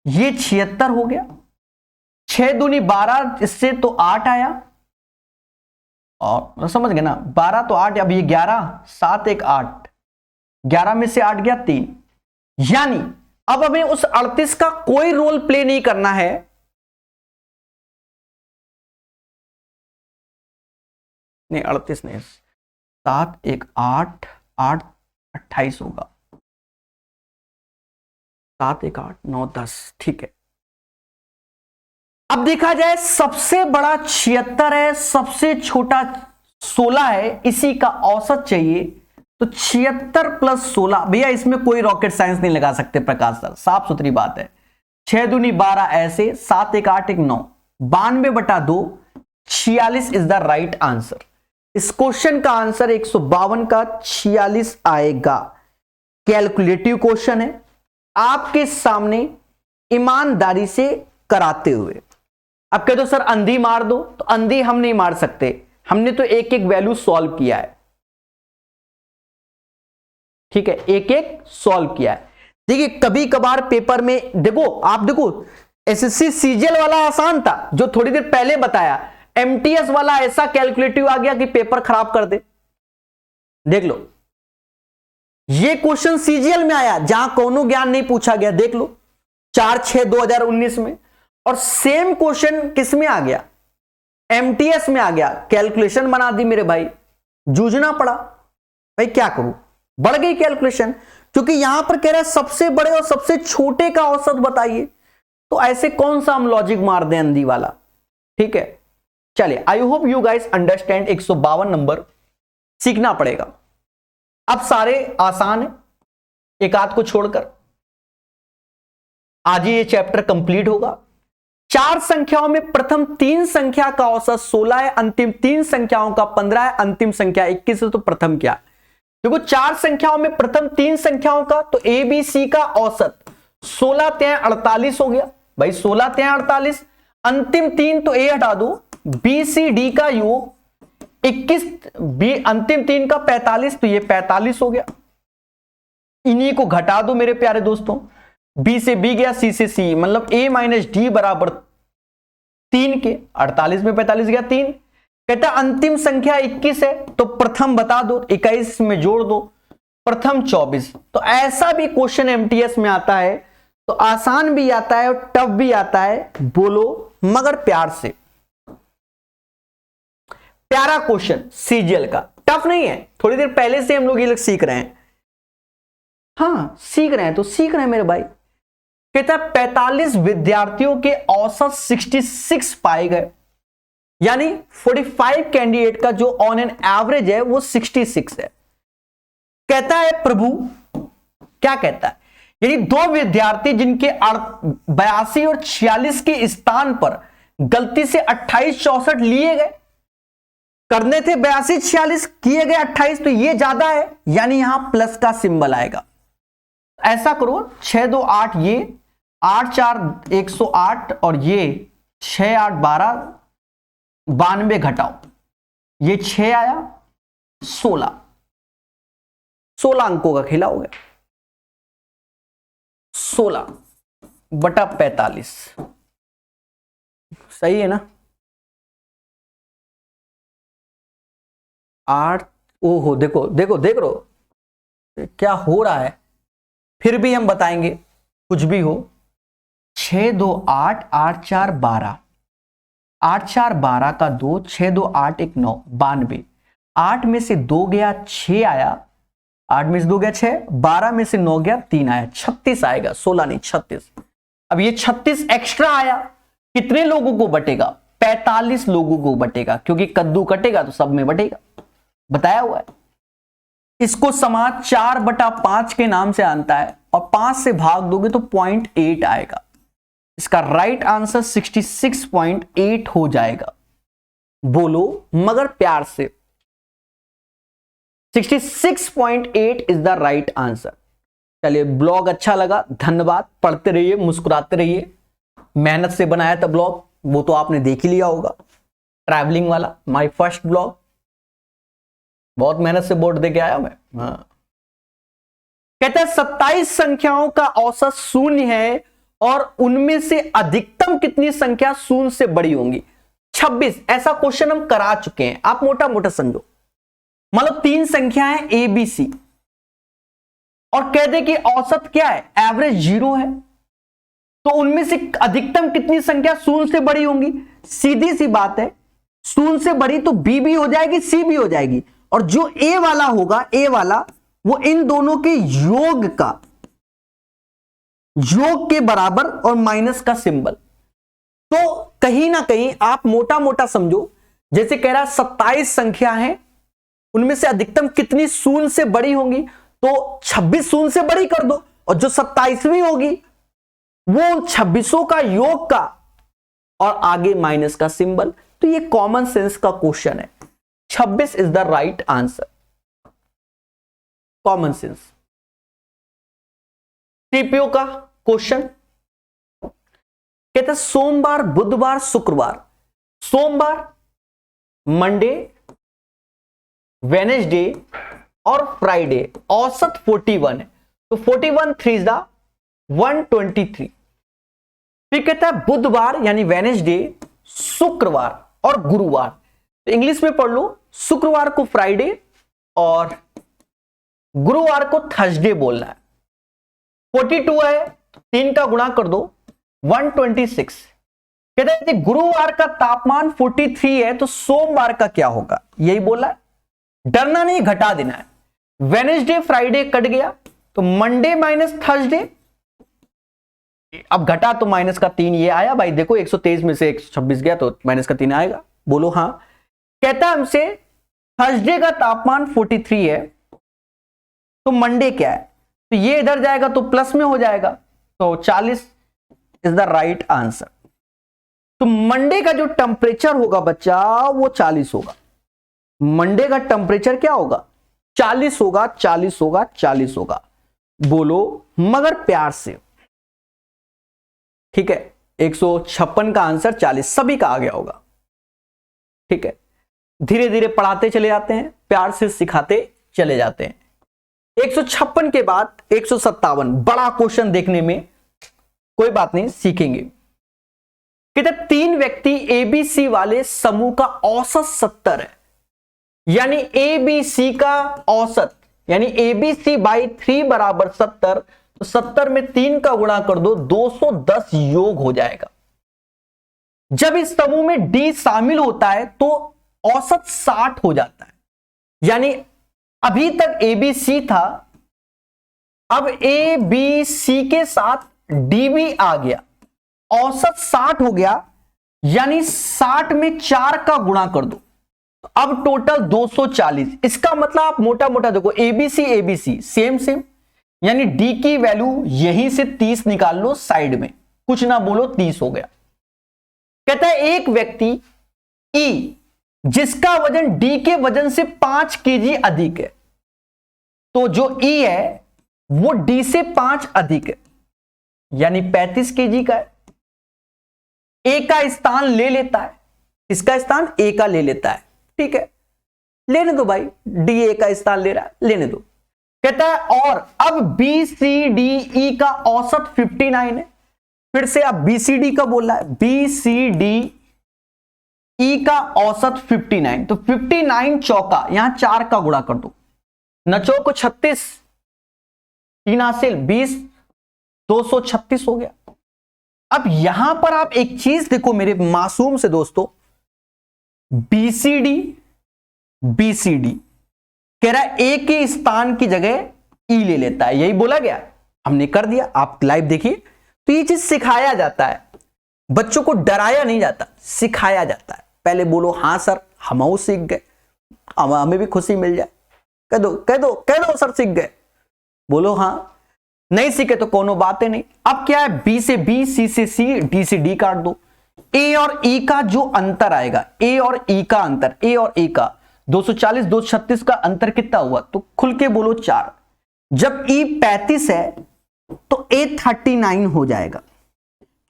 ये 76 हो गया, 6 दूनी 12, इससे तो 8 आया, और समझ गए ना, 12 तो 8, अब ये 11, 7 एक 8, 11 में से 8 गया 3। यानी अब हमें उस 38 का कोई रोल प्ले नहीं करना है, नहीं 38 नहीं, 7 एक 8, 8 28 होगा, 7 एक 8 9 10। ठीक है, अब देखा जाए सबसे बड़ा 76 है, सबसे छोटा 16 है, इसी का औसत चाहिए। तो 76 प्लस 16, भैया इसमें कोई रॉकेट साइंस नहीं लगा सकते प्रकाश सर, साफ सुथरी बात है। 6 दूनी 12 ऐसे, 7 एक 8 एक 9, 92/2, 46 इज द राइट आंसर। इस क्वेश्चन का आंसर 152 का 46 आएगा। कैलकुलेटिव क्वेश्चन है, आपके सामने ईमानदारी से कराते हुए। अब कह दो सर अंधी मार दो, तो अंधी हम नहीं मार सकते, हमने तो एक एक वैल्यू सॉल्व किया है। ठीक है, एक एक सॉल्व किया है। देखिए कभी कभार पेपर में देखो, आप देखो एसएससी सीजीएल वाला आसान था, जो थोड़ी देर पहले बताया, एमटीएस वाला ऐसा कैलकुलेटिव आ गया कि पेपर खराब कर दे। देख लो, ये क्वेश्चन सीजीएल में आया जहां कोनो ज्ञान नहीं पूछा गया, देख लो 4/6/2019 में, और सेम क्वेश्चन किस में आ गया, एमटीएस में आ गया। कैलकुलेशन बना दी मेरे भाई, जूझना पड़ा भाई, क्या करूं, बढ़ गई कैलकुलेशन, क्योंकि यहां पर कह रहा है सबसे बड़े और सबसे छोटे का औसत बताइए। तो ऐसे कौन सा हम लॉजिक मार दें अंधी वाला। ठीक है, चलिए, I hope you guys understand. 152 number सीखना पड़ेगा। अब सारे आसान है, एक आध को छोड़कर। आज ही ये चैप्टर कंप्लीट होगा। 4 संख्याओं में प्रथम 3 संख्या का औसत 16 है, अंतिम 3 संख्याओं का 15 है, अंतिम संख्या 21 है। तो प्रथम क्या है, देखो 4 संख्याओं में प्रथम 3 संख्याओं का, तो ए बी सी का औसत 16 3 48 हो गया भाई, 16 3 48। अंतिम 3 तो ए हटा दो, बी सी डी का योग 21, बी अंतिम 3 का 45, तो ये 45 हो गया। इन्हीं को घटा दो मेरे प्यारे दोस्तों, बी से बी गया, सी से सी, मतलब ए माइनस डी बराबर 3 के, 48 में 45 गया 3। कहता अंतिम संख्या 21 है, तो प्रथम बता दो, 21 में जोड़ दो, प्रथम 24। तो ऐसा भी क्वेश्चन एमटीएस में आता है, तो आसान भी आता है और टफ भी आता है, बोलो मगर प्यार से। प्यारा क्वेश्चन सीजीएल का, टफ नहीं है, थोड़ी देर पहले से हम लोग ये लोग सीख रहे हैं। हाँ सीख रहे हैं, तो सीख रहे हैं मेरे भाई। कहता है 45 विद्यार्थियों के औसत 66 पाए गए, यानी 45 कैंडिडेट का जो ऑन एन एवरेज है वो 66 है। कहता है प्रभु, क्या कहता है, यानी 2 विद्यार्थी जिनके 82 और 46 के स्थान पर गलती से 28 64 लिए गए, करने थे 82 46, किए गए 28, तो ये ज्यादा है, यानी यहां प्लस का सिंबल आएगा। ऐसा करो 6 2 8, ये 8 4 108, और ये 6 8 12, 92 घटाओ, ये 6 आया, 16 अंकों का खेला हो गया। 16/45 सही है ना। 8 ओहो, देखो देखो देख रहे हो क्या हो रहा है। फिर भी हम बताएंगे कुछ भी हो। 6 2 8 8 4 12, 8 4 12 का 2, 6 2 8 1 9, 92। 8 में से 2 गया 6 आया, 8 में से 2 गया 6, 12 में से 9 गया 3 आया, 36 आएगा, 16 नहीं 36। अब ये 36 एक्स्ट्रा आया, कितने लोगों को बटेगा? 45 लोगों को बटेगा, क्योंकि कद्दू कटेगा तो सब में बटेगा, बताया हुआ है। इसको समाज 4/5 के नाम से आता है और 5 से भाग दोगे तो 0.8 आएगा। इसका राइट आंसर 66.8 हो जाएगा। बोलो मगर प्यार से, 66.8 इज द राइट आंसर। चलिए, ब्लॉग अच्छा लगा, धन्यवाद। पढ़ते रहिए, मुस्कुराते रहिए। मेहनत से बनाया था ब्लॉग, वो तो आपने देख ही लिया होगा, ट्रैवलिंग वाला, माय फर्स्ट ब्लॉग। बहुत मेहनत से बोर्ड दे के आया मैं। हाँ, कहता है 27 संख्याओं का औसत शून्य है और उनमें से अधिकतम कितनी संख्या शून्य से बड़ी होंगी? 26। ऐसा क्वेश्चन हम करा चुके हैं, आप मोटा मोटा समझो। मतलब 3 संख्याएं ए बी सी और कह दे कि औसत क्या है? एवरेज 0 है, तो उनमें से अधिकतम कितनी संख्या शून्य से बड़ी होंगी? सीधी सी बात है, शून्य से बड़ी तो बी भी हो जाएगी, सी भी हो जाएगी, और जो ए वाला होगा, ए वाला, वो इन दोनों के योग के बराबर और माइनस का सिंबल। तो कहीं ना कहीं आप मोटा मोटा समझो, जैसे कह रहा है 27 संख्या है, उनमें से अधिकतम कितनी शून्य से बड़ी होंगी, तो 26 शून्य से बड़ी कर दो, और जो 27वीं होगी वो उन 26 का योग का और आगे माइनस का सिंबल। तो ये कॉमन सेंस का क्वेश्चन है, 26 is the right answer, common sense. TPO का क्वेश्चन कहता है सोमवार, बुधवार, शुक्रवार। सोमवार, मंडे, वेनेसडे और फ्राइडे औसत 41 है, तो 41 3 इज द 123। फिर कहता है बुधवार यानी वेनेसडे, शुक्रवार और गुरुवार। तो इंग्लिश में पढ़ लो, शुक्रवार को फ्राइडे और गुरुवार को थर्सडे बोलना है। 42 है, 3 का गुणा कर दो, 126। कहते हैं कि गुरुवार का तापमान 43 है, तो सोमवार का क्या होगा? यही बोला है, डरना नहीं, घटा देना है। वेनेसडे फ्राइडे कट गया, तो मंडे माइनस थर्सडे, अब घटा तो माइनस का 3 ये आया भाई, देखो 123 में से 126 गया तो माइनस का 3 आएगा। बोलो हाँ। कहता है हमसे थर्सडे का तापमान 43 है, तो मंडे क्या है? तो ये इधर जाएगा तो प्लस में हो जाएगा, तो 40 इज द राइट आंसर। तो मंडे का जो टेम्परेचर होगा बच्चा वो 40 होगा। मंडे का टेम्परेचर क्या होगा? 40 होगा, 40 होगा, 40 होगा। बोलो मगर प्यार से, ठीक है। 156 का आंसर 40 सभी का आ गया होगा, ठीक है। धीरे धीरे पढ़ाते चले जाते हैं, प्यार से सिखाते चले जाते हैं। 156 के बाद 157, बड़ा क्वेश्चन देखने में, कोई बात नहीं, सीखेंगे। कहते 3 व्यक्ति एबीसी वाले समूह का औसत 70 है, यानी एबीसी का औसत, यानी एबीसी बाई 3 बराबर 70, तो 70 में 3 का गुणा कर दो, 210 योग हो जाएगा। जब इस समूह में डी शामिल होता है तो औसत 60 हो जाता है, यानी अभी तक एबीसी था, अब एबीसी के साथ डी भी आ गया, औसत 60 हो गया, यानी 60 में 4 का गुणा कर दो, तो अब टोटल 240। इसका मतलब आप मोटा मोटा देखो, एबीसी एबीसी सेम सेम, यानी डी की वैल्यू यहीं से 30 निकाल लो साइड में, कुछ ना बोलो, 30 हो गया। कहता है एक व्यक्ति ई जिसका वजन डी के वजन से 5 केजी अधिक है, तो जो ई है वो डी से 5 अधिक है, यानी 35 केजी का है। ए का स्थान ले लेता है, इसका स्थान ए का ले लेता है, ठीक है, लेने दो भाई, डी ए का स्थान ले रहा है, लेने दो। कहता है और अब बी सी डी ई का औसत 59 है। फिर से अब बी सी डी का बोल रहा है, बी सी डी ई का औसत 59, तो 59 चौका, यहां 4 का गुणा कर दो, नचो को 36, 3 हासिल 20, 236 हो गया। अब यहां पर आप एक चीज देखो मेरे मासूम से दोस्तों, बीसीडी कह रहा है ए के स्थान की जगह ई ले लेता है, यही बोला गया, हमने कर दिया। आप लाइव देखिए, तो ये चीज सिखाया जाता है, बच्चों को डराया नहीं जाता, सिखाया जाता है। पहले बोलो हाँ सर हम सीख गए, हमें भी खुशी मिल जाए, कह दो सर सीख गए, बोलो हाँ। नहीं सीखे तो कोनो बातें नहीं। अब क्या है, बी से बी, सी से सी, डी से डी काट दो। ए और ई का जो अंतर आएगा, ए और ई का अंतर, ए और ए का 240 236 का अंतर कितना हुआ, तो खुल के बोलो 4। जब ई 35 है तो ए 39 हो जाएगा,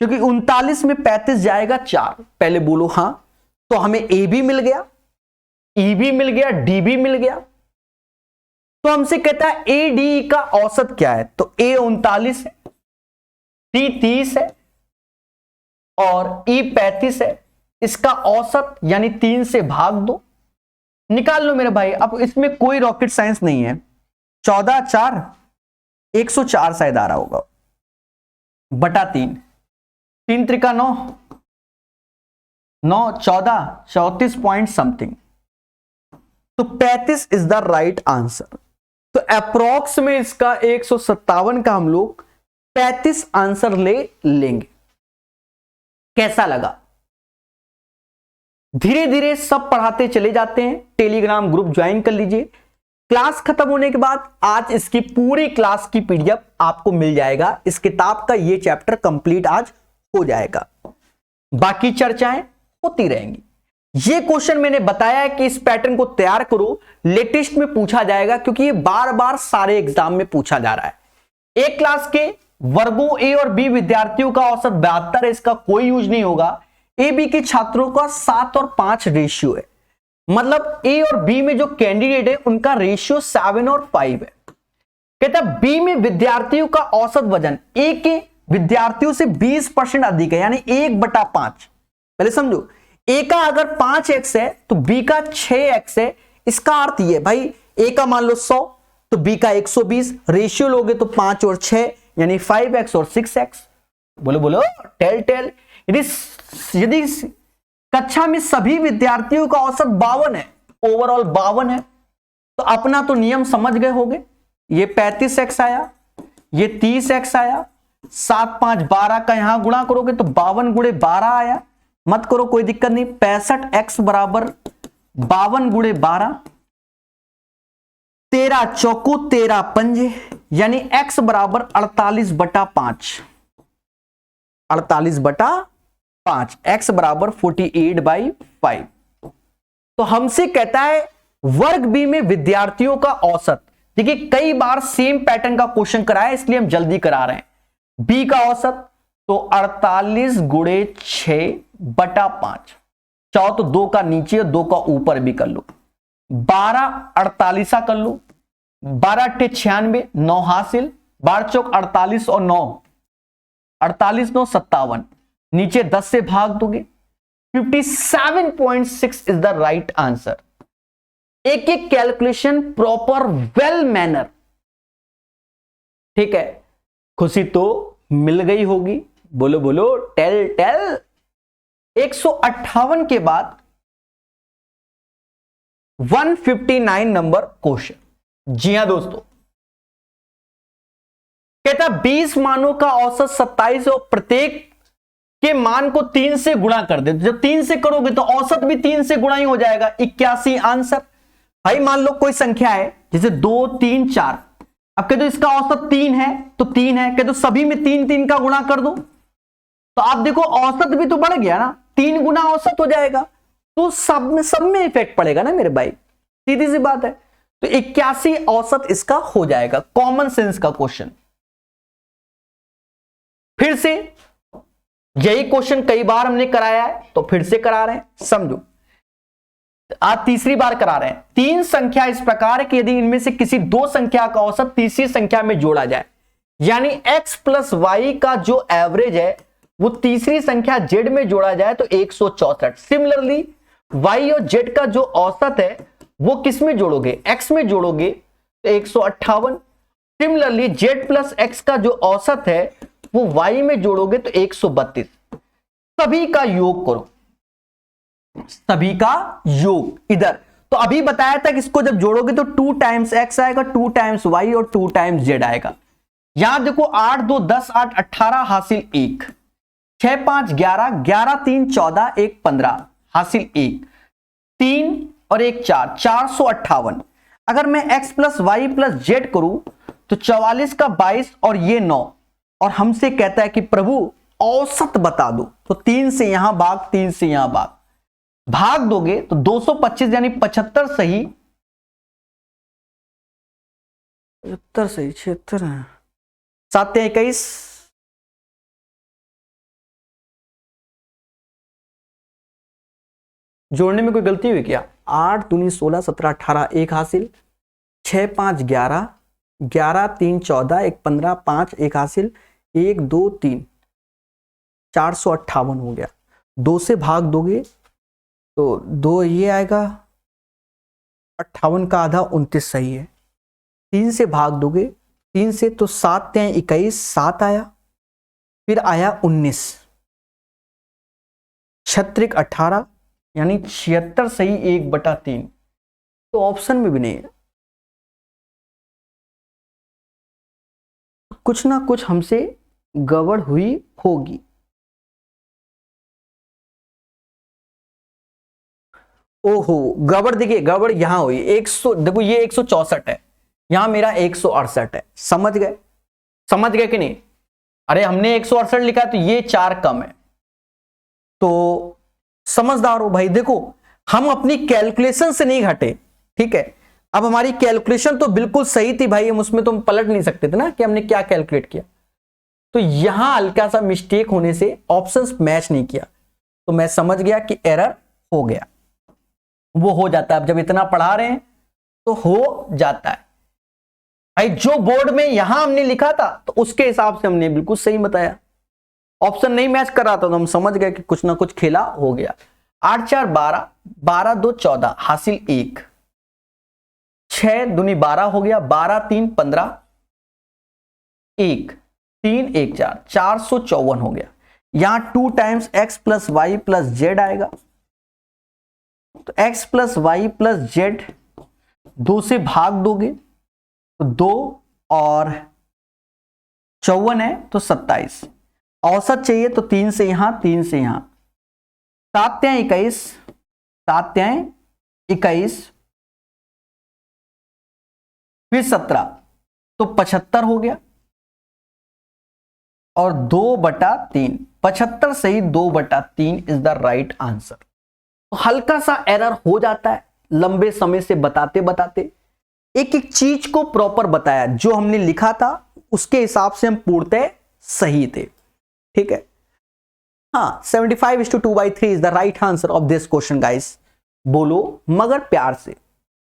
क्योंकि 39 में 35 जाएगा 4। पहले बोलो हां, तो हमें ए भी मिल गया, ई भी मिल गया, डी भी मिल गया। तो हमसे कहता है ए डी का औसत क्या है, तो ए 39 है, डी 30 है और ई 35 है। इसका औसत यानी 3 से भाग दो, निकाल लो मेरे भाई। अब इसमें कोई रॉकेट साइंस नहीं है। 14 4 104 शायद आ रहा होगा, बटा 3, 3 त्रिका 9, 9 14 34 पॉइंट समथिंग, तो 35 इज द राइट आंसर। तो अप्रोक्स में इसका 157 का हम लोग 35 आंसर ले लेंगे। कैसा लगा? धीरे धीरे सब पढ़ाते चले जाते हैं, टेलीग्राम ग्रुप ज्वाइन कर लीजिए। क्लास खत्म होने के बाद आज इसकी पूरी क्लास की पीडीएफ आपको मिल जाएगा। इस किताब का ये चैप्टर कंप्लीट आज हो जाएगा, बाकी चर्चाएं होती रहेंगी। ये क्वेश्चन मैंने बताया है कि इस पैटर्न को तैयार करो, लेटेस्ट में पूछा जाएगा, क्योंकि ये बार बार सारे एग्जाम में पूछा जा रहा है। एक क्लास के वर्गों ए और बी विद्यार्थियों का औसत 72 है, इसका कोई यूज नहीं होगा। ए बी के छात्रों का 7 और 5 रेशियो है, मतलब ए और बी में जो कैंडिडेट है उनका रेशियो 7 और 5 है। कहता है बी में विद्यार्थियों का औसत वजन ए के विद्यार्थियों से 20% अधिक है, यानी 1/5। पहले समझो, ए का अगर 5x है तो बी का 6x है। इसका अर्थ ये भाई, ए का मान लो 100 तो बी का 120, रेशियो लोगे तो 5 और 6 यानी 5x और 6x। बोलो बोलो टेल। यदि कक्षा में सभी विद्यार्थियों का औसत 52 है, ओवरऑल 52 है, तो अपना तो नियम समझ गए होंगे। ये 35x आया, ये 30x आया, 7 5 12 का यहां गुणा करोगे तो 52 गुणे 12 आया। मत करो कोई दिक्कत नहीं, 65x बराबर 52 गुणे 12, 13 चौको 13 पंजे, यानी x बराबर 48/5, 48/5, x बराबर 48/5। तो हमसे कहता है वर्ग बी में विद्यार्थियों का औसत। देखिए कई बार सेम पैटर्न का क्वेश्चन कराया, इसलिए हम जल्दी करा रहे हैं। बी का औसत तो 48 गुणे 6/5, चाहो तो 2 का नीचे 2 का ऊपर भी कर लो, 12 48 कर लो, 12 × 96 9 हासिल, 12 चौक 48 और 9 48 9 57, नीचे 10 से भाग दोगे, 57.6 इज द राइट आंसर। एक एक कैलकुलेशन प्रॉपर वेल मैनर, ठीक है। खुशी तो मिल गई होगी, बोलो बोलो टेल। 158 के बाद 159 नंबर क्वेश्चन। जी हां दोस्तों, कहता 20 मानों का औसत 27 और प्रत्येक के मान को 3 से गुणा कर दे। जब 3 से करोगे तो औसत भी 3 से गुणा ही हो जाएगा, 81 आंसर। भाई मान लो कोई संख्या है जैसे 2 3 4, अब कह दो इसका औसत 3 है तो 3 है, कह दो सभी में 3 3 का गुणा कर दो, तो आप देखो औसत भी तो बढ़ गया ना, 3 गुना औसत हो जाएगा, तो सब में इफेक्ट पड़ेगा ना मेरे भाई, सीधी सी बात है। तो 81 औसत इसका हो जाएगा। कॉमन सेंस का क्वेश्चन। फिर से यही क्वेश्चन कई बार हमने कराया है तो फिर से करा रहे हैं, समझो। आज तीसरी बार करा रहे हैं। 3 संख्या इस प्रकार है कि यदि इनमें से किसी 2 संख्या का औसत तीसरी संख्या में जोड़ा जाए, यानी x + y का जो एवरेज है वो तीसरी संख्या z में जोड़ा जाए तो 164। सिमिलरली y और z का जो औसत है वो किस में जोड़ोगे, x में जोड़ोगे तो 158। सिमिलरली z प्लस x का जो औसत है वो y में जोड़ोगे तो 132। सभी का योग करो, सभी का योग इधर। तो अभी बताया था कि इसको जब जोड़ोगे तो 2 टाइम्स x आएगा, 2 टाइम्स y और 2 टाइम्स z आएगा। यहां देखो 8 2 10 8 18 हासिल 1, 6 5 11 11 3 14 1 15 हासिल 1, 3 और 1 4 458। अगर मैं x plus Y plus Z करूं तो 44 का 22 और ये 9, और हमसे कहता है कि प्रभु औसत बता दो। तो 3 से यहां भाग, 3 से यहां भाग दोगे तो 225 यानी 75 सही, 75 सही, 76 है, 7 21, जोड़ने में कोई गलती हुई क्या? 8 दूनी 16 17 18 1 हासिल, 6 5 11 11 3 14 1 15 5 1 हासिल, 1 2 3 458 हो गया। 2 से भाग दोगे तो 2 ये आएगा, 58 का आधा 29 सही है। 3 से भाग दोगे, 3 से तो 7 21 7 आया, फिर आया 19, 36 18 यानी 76 सही, 1/3। तो ऑप्शन में भी नहीं है, कुछ ना कुछ हमसे गड़बड़ हुई होगी। ओहो गड़बड़, देखिए गड़बड़ यहां हुई 100, देखो ये 164 है, यहां मेरा 168 है। समझ गए, समझ गए कि नहीं? अरे हमने 168 लिखा है तो ये 4 कम है। तो समझदार हो भाई। देखो हम अपनी कैलकुलेशन से नहीं घटे, ठीक है। अब हमारी कैलकुलेशन तो बिल्कुल सही थी भाई, हम उसमें तो हम पलट नहीं सकते थे ना कि हमने क्या कैलकुलेट किया। तो यहां हल्का सा मिस्टेक होने से ऑप्शंस मैच नहीं किया, तो मैं समझ गया कि एरर हो गया। वो हो जाता है, अब जब इतना पढ़ा रहे हैं तो हो जाता है भाई। जो बोर्ड में यहां हमने लिखा था तो उसके हिसाब से हमने बिल्कुल सही बताया। ऑप्शन नहीं मैच कर रहा था तो हम समझ गए कि कुछ ना कुछ खेला हो गया। 8 4 12 12 2 14 हासिल 1, 6 दूनी 12 हो गया, 12 3 15 1 3 1 4 454 हो गया। यहां 2 times x plus Y plus Z आएगा, तो x plus Y plus Z 2 से भाग दोगे तो 2 और 54 है तो 27। औसत चाहिए तो 3 से यहां 3 से यहां, 7 21 7 21 फिर 17 तो 75 हो गया, और 2/3 75 सही, 2/3 इज द राइट आंसर। तो हल्का सा एरर हो जाता है लंबे समय से बताते बताते। एक एक चीज को प्रॉपर बताया, जो हमने लिखा था उसके हिसाब से हम पूर्णतः सही थे, ठीक है। हाँ 75:2/3 is the right answer of this question guys. बोलो मगर प्यार से।